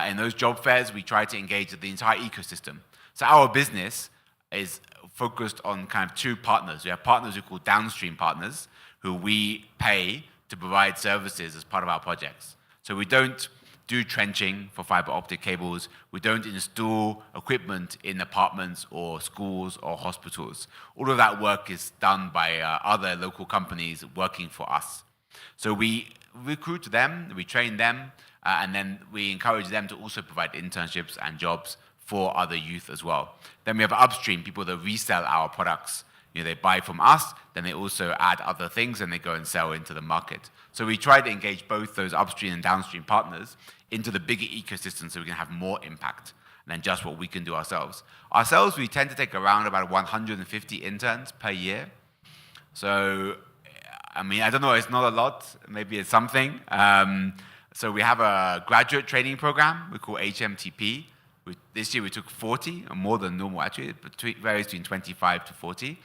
[SPEAKER 6] In those job fairs, we try to engage the entire ecosystem. So our business is focused on kind of 2 partners. We have partners who are called downstream partners, who we pay to provide services as part of our projects. So we don't do trenching for fiber optic cables. We don't install equipment in apartments or schools or hospitals. All of that work is done by other local companies working for us. So we recruit them, we train them, and then we encourage them to also provide internships and jobs for other youth as well. Then we have upstream, people that resell our products. You know, they buy from us, then they also add other things and they go and sell into the market. So we try to engage both those upstream and downstream partners into the bigger ecosystem so we can have more impact than just what we can do ourselves. Ourselves, we tend to take around about 150 interns per year. So, I mean, I don't know, it's not a lot, maybe it's something. So we have a graduate training program we call HMTP. This year we took 40, or more than normal actually, it varies between 25 to 40.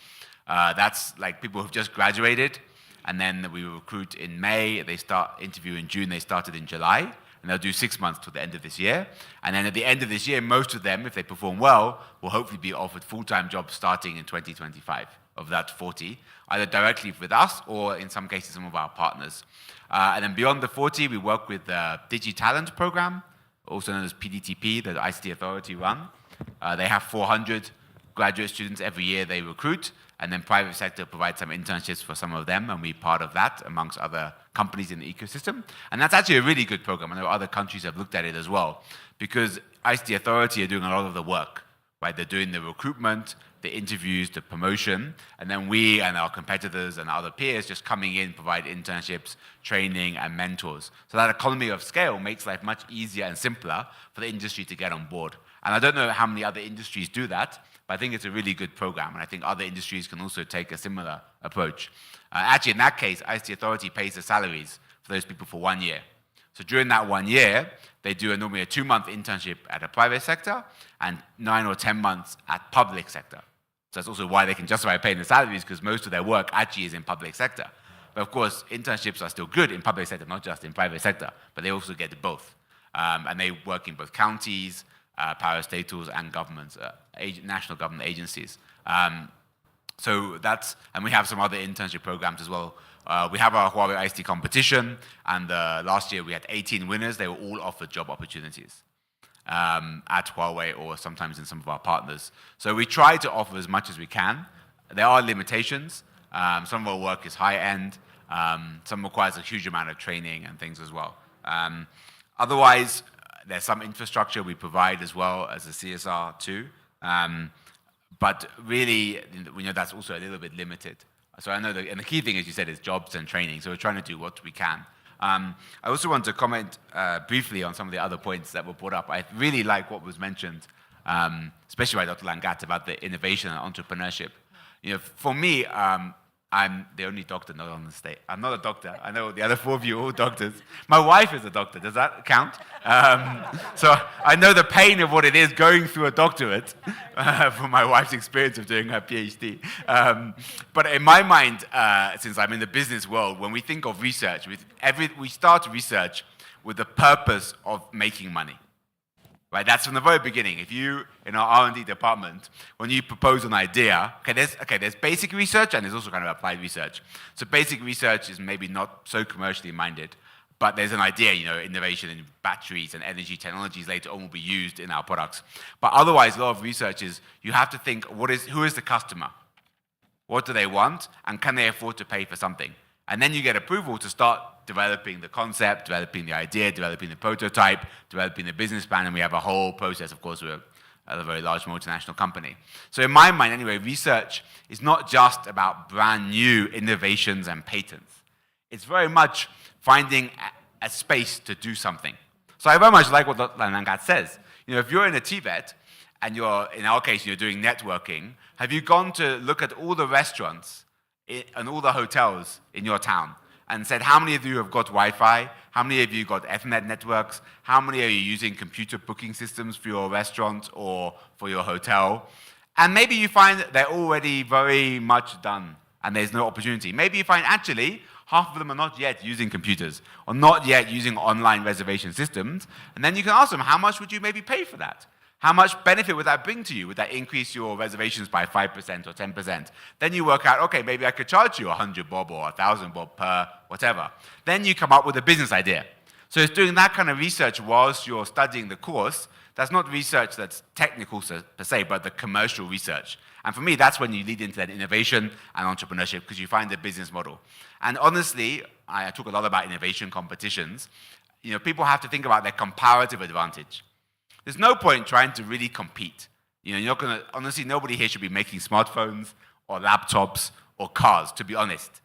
[SPEAKER 6] That's like people who've just graduated, and then we recruit in May, they start interview in June, they started in July, and they'll do 6 months till the end of this year. And then at the end of this year, most of them, if they perform well, will hopefully be offered full-time jobs starting in 2025 of that 40, either directly with us or in some cases some of our partners. And then beyond the 40, we work with the DigiTalent program, also known as PDTP, that the ICT Authority run. They have 400 graduate students every year they recruit, and then private sector provides some internships for some of them, and we're part of that amongst other companies in the ecosystem. And that's actually a really good program. I know other countries have looked at it as well, because ICT Authority are doing a lot of the work, right? They're doing the recruitment, the interviews, the promotion, and then we and our competitors and other peers just coming in, provide internships, training, and mentors. So that economy of scale makes life much easier and simpler for the industry to get on board. And I don't know how many other industries do that, but I think it's a really good program, and I think other industries can also take a similar approach. Actually, in that case, ICT Authority pays the salaries for those people for 1 year. So during that 1 year, they do normally a 2-month internship at a private sector and 9 or 10 months at public sector. So that's also why they can justify paying the salaries, because most of their work actually is in public sector. But of course, internships are still good in public sector, not just in private sector, but they also get both. And they work in both counties, parastatals, and governments, national government agencies. So that's, and we have some other internship programs as well. We have our Huawei ICT competition, and last year we had 18 winners. They were all offered job opportunities at Huawei or sometimes in some of our partners. So we try to offer as much as we can. There are limitations. Some of our work is high-end. Some requires a huge amount of training and things as well. Otherwise, there's some infrastructure we provide as well as a CSR too. But really, we know that's also a little bit limited. So I know, and the key thing, as you said, is jobs and training. So we're trying to do what we can. I also want to comment briefly on some of the other points that were brought up. I really like what was mentioned, especially by Dr. Langat, about the innovation and entrepreneurship. For me, I'm the only doctor not on the stage. I'm not a doctor. I know the other 4 of you are all doctors. My wife is a doctor. Does that count? So I know the pain of what it is going through a doctorate from my wife's experience of doing her PhD. But in my mind, since I'm in the business world, when we think of research, we start research with the purpose of making money. Right, that's from the very beginning. If you, in our R&D department, when you propose an idea, there's basic research and there's also kind of applied research. So basic research is maybe not so commercially minded, but there's an idea, innovation in batteries and energy technologies later on will be used in our products. But otherwise, a lot of research is you have to think, who is the customer? What do they want? And can they afford to pay for something? And then you get approval to start developing the concept, developing the idea, developing the prototype, developing the business plan, and we have a whole process. Of course, we're a very large multinational company. So in my mind, anyway, research is not just about brand new innovations and patents. It's very much finding a space to do something. So I very much like what Dr. Langat says. If you're in a TVET, and in our case, you're doing networking, have you gone to look at all the restaurants and all the hotels in your town and said, how many of you have got Wi-Fi? How many of you got Ethernet networks? How many are you using computer booking systems for your restaurant or for your hotel? And maybe you find that they're already very much done and there's no opportunity. Maybe you find actually half of them are not yet using computers or not yet using online reservation systems. And then you can ask them, how much would you maybe pay for that? How much benefit would that bring to you? Would that increase your reservations by 5% or 10%? Then you work out, okay, maybe I could charge you 100 bob or 1,000 bob per whatever. Then you come up with a business idea. So it's doing that kind of research whilst you're studying the course. That's not research that's technical per se, but the commercial research. And for me, that's when you lead into that innovation and entrepreneurship because you find the business model. And honestly, I talk a lot about innovation competitions. People have to think about their comparative advantage. There's no point trying to really compete. You're not going to, honestly, nobody here should be making smartphones or laptops or cars, to be honest.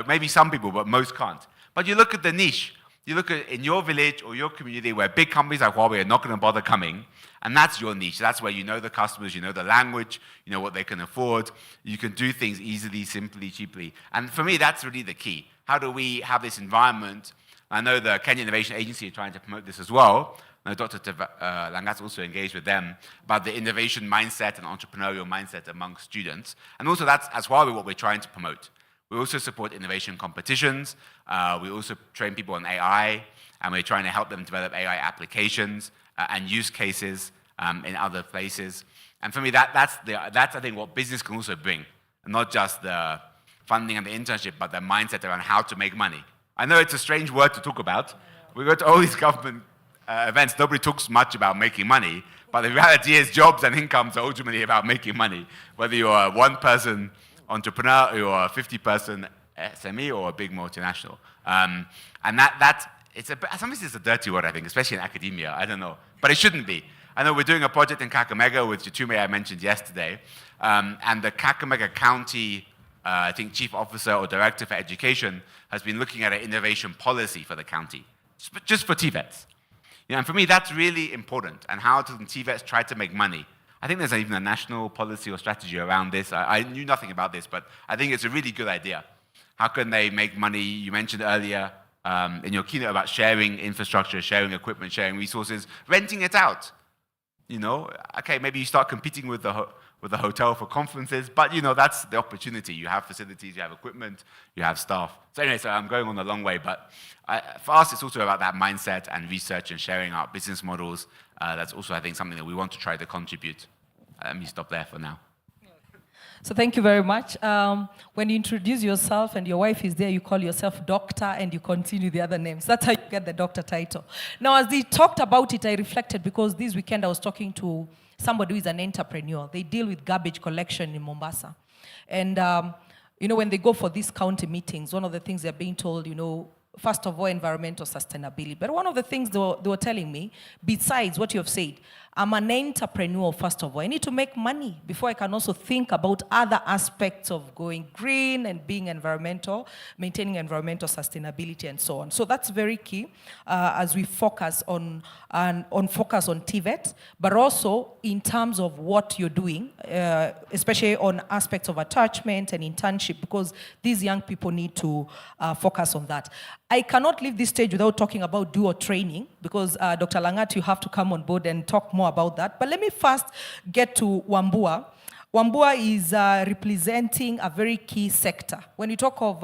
[SPEAKER 6] Maybe some people, but most can't. But you look at the niche. You look at in your village or your community where big companies like Huawei are not going to bother coming, and that's your niche. That's where you know the customers, you know the language, you know what they can afford. You can do things easily, simply, cheaply. And for me, that's really the key. How do we have this environment? I know the Kenya Innovation Agency are trying to promote this as well. Dr. Langat's also engaged with them about the innovation mindset and entrepreneurial mindset among students. And also that's as well what we're trying to promote. We also support innovation competitions. We also train people on AI, and we're trying to help them develop AI applications and use cases in other places. And for me, that's I think what business can also bring, and not just the funding and the internship, but the mindset around how to make money. I know it's a strange word to talk about. We go to all these government events, nobody talks much about making money, but the reality is jobs and incomes are ultimately about making money, whether you're a one-person entrepreneur or you're a 50-person SME or a big multinational. And sometimes it's a dirty word, I think, especially in academia. I don't know, but it shouldn't be. I know we're doing a project in Kakamega with Jitume I mentioned yesterday, and the Kakamega County, I think, Chief Officer or Director for Education has been looking at an innovation policy for the county, just for TVETs. And for me, that's really important. And how do TVETs try to make money? I think there's even a national policy or strategy around this. I knew nothing about this, but I think it's a really good idea. How can they make money? You mentioned earlier in your keynote about sharing infrastructure, sharing equipment, sharing resources, renting it out. Okay, maybe you start competing with the hotel for conferences, but that's the opportunity. You have facilities, you have equipment, you have staff. So anyway, I'm going on a long way, but for us, it's also about that mindset and research and sharing our business models. That's also, I think, something that we want to try to contribute. Let me stop there for now.
[SPEAKER 4] So thank you very much. When you introduce yourself and your wife is there, you call yourself doctor and you continue the other names. That's how you get the doctor title. Now, as they talked about it, I reflected because this weekend I was talking to somebody who is an entrepreneur. They deal with garbage collection in Mombasa. And, when they go for these county meetings, one of the things they're being told, first of all, environmental sustainability. But one of the things they were telling me, besides what you have said, I'm an entrepreneur, first of all. I need to make money before I can also think about other aspects of going green and being environmental, maintaining environmental sustainability and so on. So that's very key as we focus on TVET, but also in terms of what you're doing, especially on aspects of attachment and internship, because these young people need to focus on that. I cannot leave this stage without talking about dual training, because Dr. Langat, you have to come on board and talk more about that. But let me first get to Wambua. Wambua is representing a very key sector. When you talk of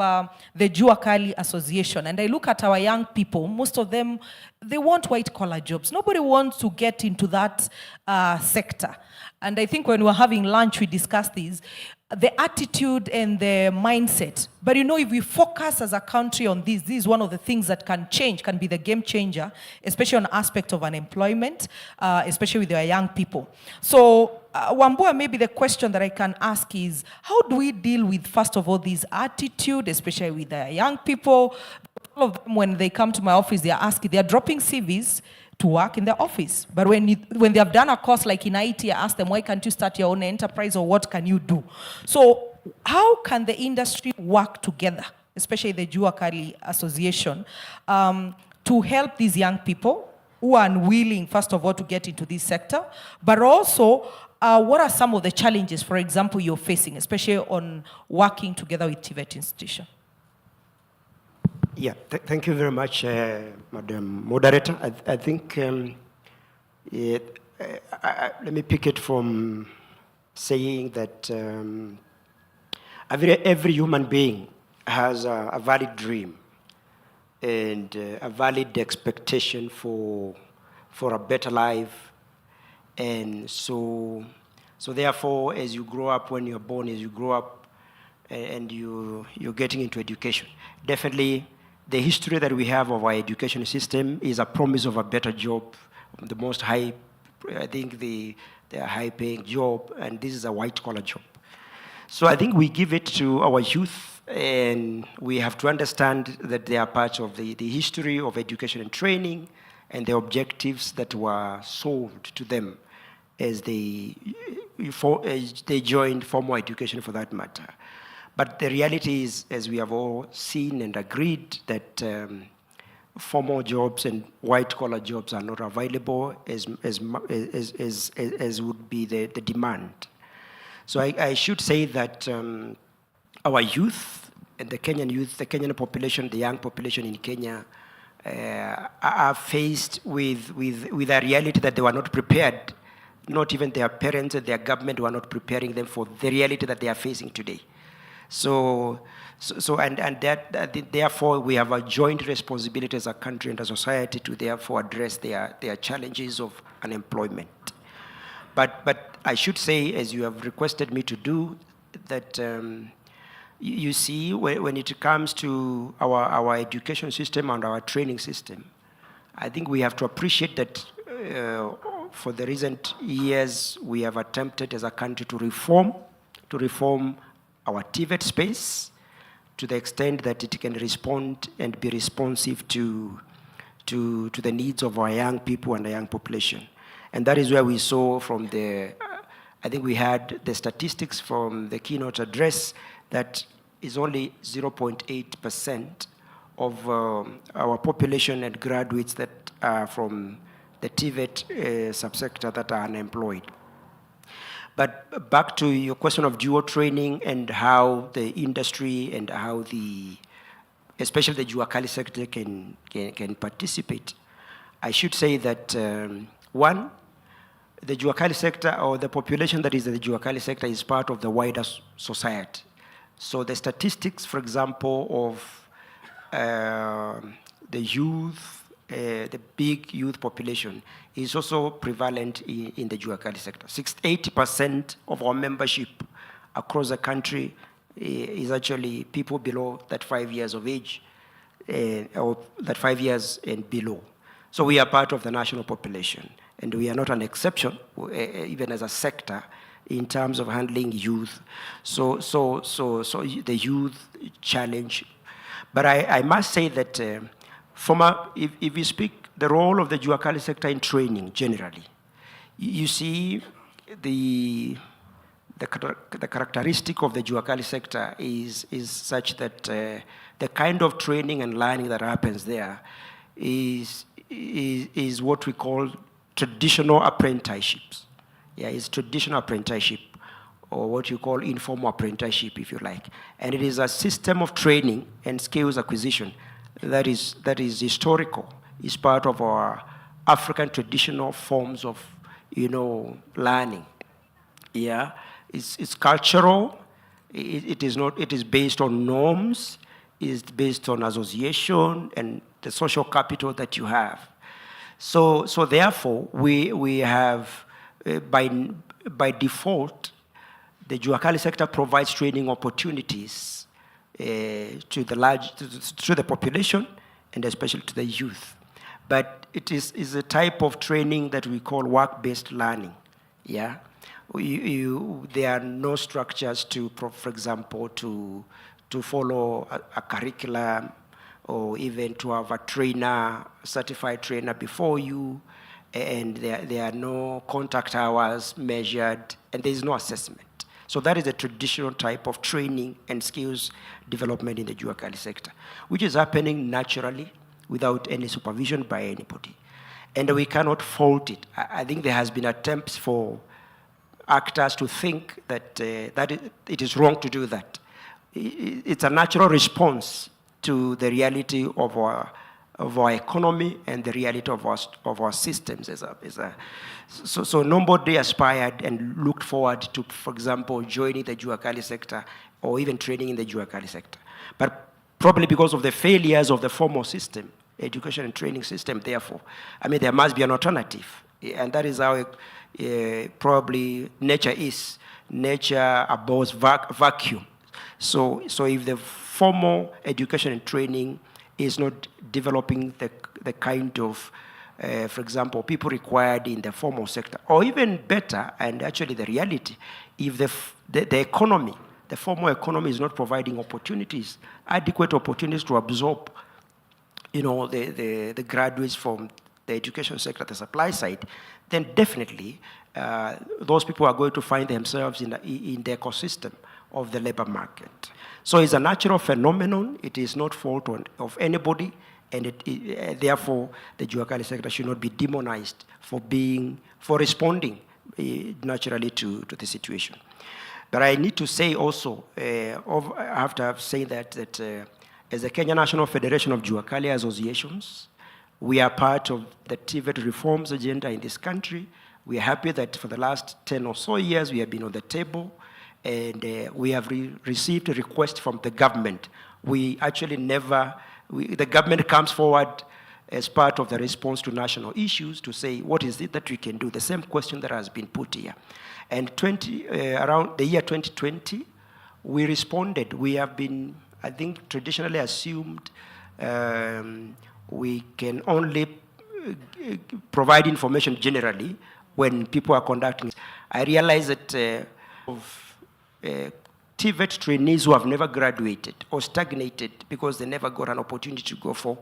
[SPEAKER 4] the Jua Kali Association, and I look at our young people, most of them, they want white-collar jobs. Nobody wants to get into that sector. And I think when we were having lunch, we discussed this, the attitude and the mindset. But you know, if we focus as a country on this is one of the things that can change, can be the game changer, especially on aspect of unemployment, especially with our young people. So Wambua, maybe the question that I can ask is, how do we deal with, first of all, this attitude, especially with the young people? All of them, when they come to my office, they are dropping CVs to work in the office. But when they have done a course like in IT, I ask them, why can't you start your own enterprise, or what can you do? So how can the industry work together, especially the Jua Kali Association, to help these young people who are unwilling, first of all, to get into this sector, but also what are some of the challenges, for example, you're facing, especially on working together with TVET institution?
[SPEAKER 7] Yeah, thank you very much, Madam Moderator. I think let me pick it from saying that every human being has a valid dream and a valid expectation for a better life. And so therefore, as you grow up, when you're born, as you grow up and you're getting into education, definitely the history that we have of our education system is a promise of a better job, the most high, I think the high-paying job, and this is a white-collar job. So I think we give it to our youth, and we have to understand that they are part of the history of education and training and the objectives that were sold to them as they joined formal education, for that matter. But the reality is, as we have all seen and agreed, that formal jobs and white-collar jobs are not available as would be the demand. So I should say that our youth and the Kenyan youth, the Kenyan population, the young population in Kenya, are faced with a reality that they were not prepared. Not even their parents and their government were not preparing them for the reality that they are facing today. So therefore, we have a joint responsibility as a country and a society to therefore address their challenges of unemployment. But I should say, as you have requested me to do, that you see, when it comes to our education system and our training system, I think we have to appreciate that for the recent years, we have attempted as a country to reform our TVET space to the extent that it can respond and be responsive to the needs of our young people and the young population. And that is where we saw from I think we had the statistics from the keynote address that is only 0.8% of our population and graduates that are from the TVET subsector that are unemployed. But back to your question of dual training and how the industry and how especially the Jua Kali sector can participate. I should say that one, the Jua Kali sector, or the population that is in the Jua Kali sector, is part of the wider society. So the statistics, for example, of the youth, the big youth population, is also prevalent in the Jua Kali sector. 80% of our membership across the country is actually people below that 5 years of age, or that 5 years and below. So we are part of the national population, and we are not an exception, even as a sector, in terms of handling youth. So the youth challenge. But I must say that if you speak the role of the Juakali sector in training generally, you see the characteristic of the Juakali sector is such that the kind of training and learning that happens there is what we call traditional apprenticeships. Yeah, it's traditional apprenticeship, or what you call informal apprenticeship, if you like. And it is a system of training and skills acquisition that is historical. It's part of our African traditional forms of, learning. Yeah, it's cultural. It is based on norms. It's based on association and the social capital that you have. So therefore, we have by default, the Juakali sector provides training opportunities to the population and especially to the youth. But it is a type of training that we call work-based learning. Yeah, there are no structures for example, to follow a curriculum, or even to have a certified trainer before you, and there are no contact hours measured, and there is no assessment. So that is a traditional type of training and skills development in the Juakali sector, which is happening naturally without any supervision by anybody. And we cannot fault it. I think there has been attempts for actors to think that it is wrong to do that. It's a natural response to the reality of our economy and the reality of our systems. So nobody aspired and looked forward to, for example, joining the Juakali sector or even training in the Juakali sector. But probably because of the failures of the formal system, education and training system, therefore, there must be an alternative. And that is how probably nature is. Nature abhors vacuum. So if the formal education and training is not developing the kind of, for example, people required in the formal sector, or even better, and actually the reality, if the economy, the formal economy is not providing opportunities, adequate opportunities to absorb, the graduates from the education sector, the supply side, then definitely those people are going to find themselves in the ecosystem of the labor market. So it's a natural phenomenon. It is not fault of anybody, and therefore the Juakali sector should not be demonized for responding naturally to the situation. But I need to say also, after saying that as the Kenya National Federation of Juakali Associations, we are part of the TVET reforms agenda in this country. We are happy that for the last 10 or so years we have been on the table, and we have received a request from the government. We actually the government comes forward as part of the response to national issues to say, what is it that we can do? The same question that has been put here. And around the year 2020, we responded. We have been, I think, traditionally assumed we can only provide information generally when people are conducting. I realize that TVET trainees who have never graduated or stagnated because they never got an opportunity to go for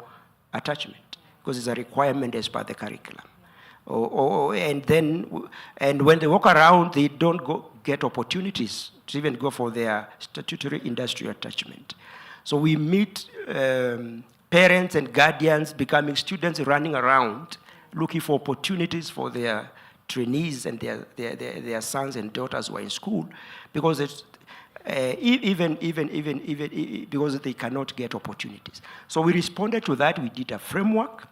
[SPEAKER 7] attachment, because it's a requirement as per the curriculum. And when they walk around, they don't get opportunities to even go for their statutory industry attachment. So we meet parents and guardians becoming students, running around looking for opportunities for their trainees and their sons and daughters who are in school, because it's even because they cannot get opportunities. So we responded to that. We did a framework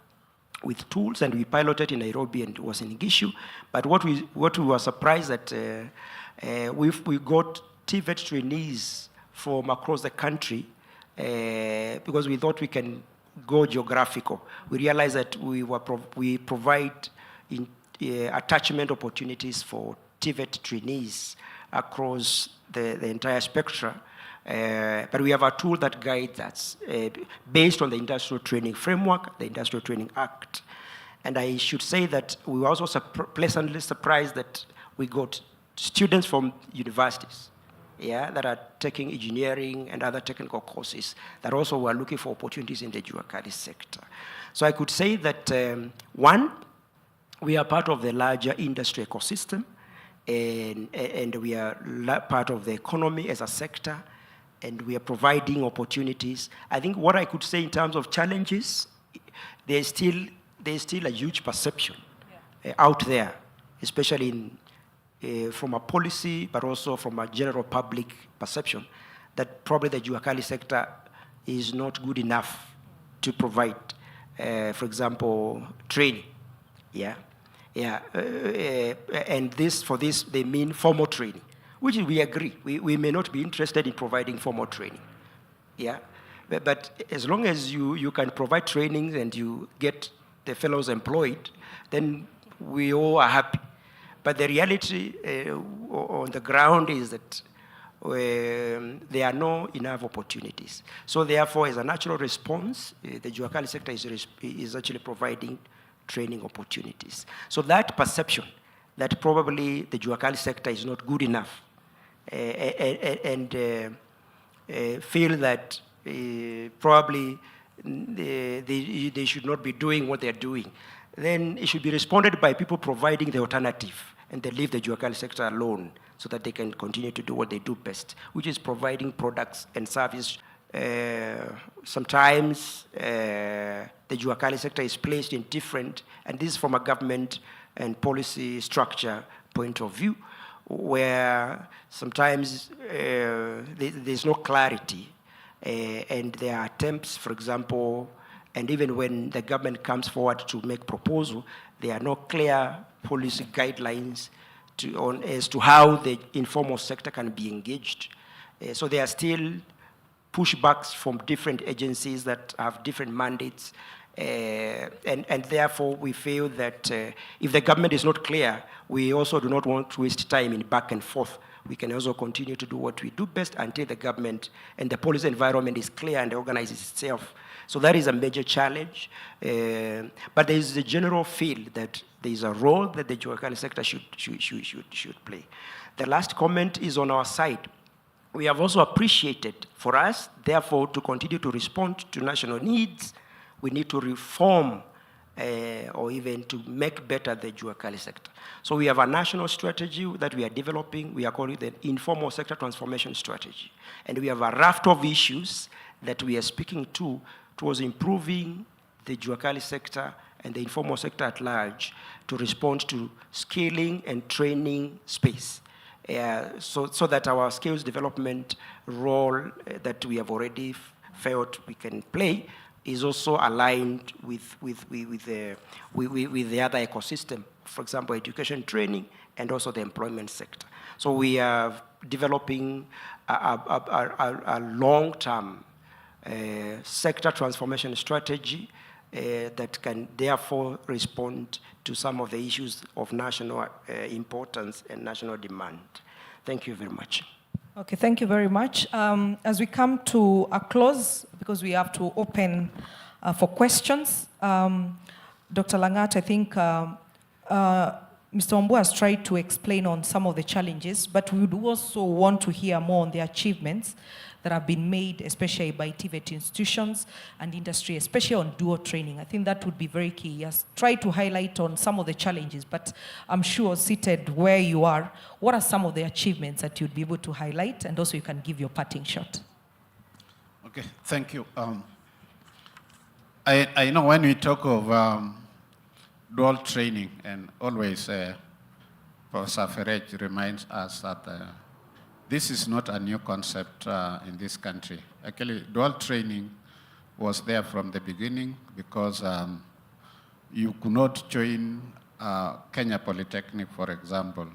[SPEAKER 7] with tools, and we piloted in Nairobi, and it was in Gishu. But what we were surprised that we got TVET trainees from across the country because we thought we can go geographical. We realized that we provide attachment opportunities for TVET trainees across the entire spectrum. But we have a tool that guides us based on the Industrial Training Framework, the Industrial Training Act. And I should say that we were also pleasantly surprised that we got students from universities yeah, that are taking engineering and other technical courses that also were looking for opportunities in the jua kali sector. So I could say that, one, we are part of the larger industry ecosystem, and we are part of the economy as a sector, and we are providing opportunities. I think what I could say in terms of challenges, there's still a huge perception out there, especially from a policy, but also from a general public perception, that probably the jua kali sector is not good enough to provide, for example, training. Yeah. And for this, they mean formal training, which we agree. We may not be interested in providing formal training. Yeah. But as long as you can provide training and you get the fellows employed, then we all are happy. But the reality on the ground is that there are no enough opportunities. So therefore, as a natural response, the jua kali sector is actually providing training opportunities. So that perception that probably the jua kali sector is not good enough and feel that probably they should not be doing what they're doing, then it should be responded by people providing the alternative, and they leave the jua kali sector alone so that they can continue to do what they do best, which is providing products and services. Sometimes the jua kali sector is placed in different, and this is from a government and policy structure point of view, where sometimes there's no clarity, and there are attempts, for example, and even when the government comes forward to make proposal, there are no clear policy guidelines as to how the informal sector can be engaged. So there are still pushbacks from different agencies that have different mandates, and therefore we feel that if the government is not clear, we also do not want to waste time in back and forth. We can also continue to do what we do best until the government and the policy environment is clear and organizes itself. So that is a major challenge, but there is a general feel that there is a role that the jua kali sector should play. The last comment is on our side. We have also appreciated, for us, therefore, to continue to respond to national needs, we need to reform or even to make better the jua kali sector. So we have a national strategy that we are developing. We are calling it the Informal Sector Transformation Strategy. And we have a raft of issues that we are speaking towards improving the jua kali sector and the informal sector at large to respond to skilling and training space. So that our skills development role that we have already felt we can play is also aligned with the other ecosystem, for example, education training and also the employment sector. So we are developing a long-term sector transformation strategy that can therefore respond to some of the issues of national importance and national demand. Thank you very much.
[SPEAKER 4] Okay, thank you very much. As we come to a close, because we have to open for questions, Dr. Langat, I think Mr. Ombu has tried to explain on some of the challenges, but we would also want to hear more on the achievements that have been made, especially by TVET institutions and industry, especially on dual training. I think that would be very key. Yes, try to highlight on some of the challenges, but I'm sure seated where you are, what are some of the achievements that you'd be able to highlight, and also you can give your parting shot.
[SPEAKER 5] Okay, thank you. I know when we talk of dual training, and always Professor Ferrej reminds us that this is not a new concept in this country. Actually, dual training was there from the beginning because you could not join Kenya Polytechnic, for example,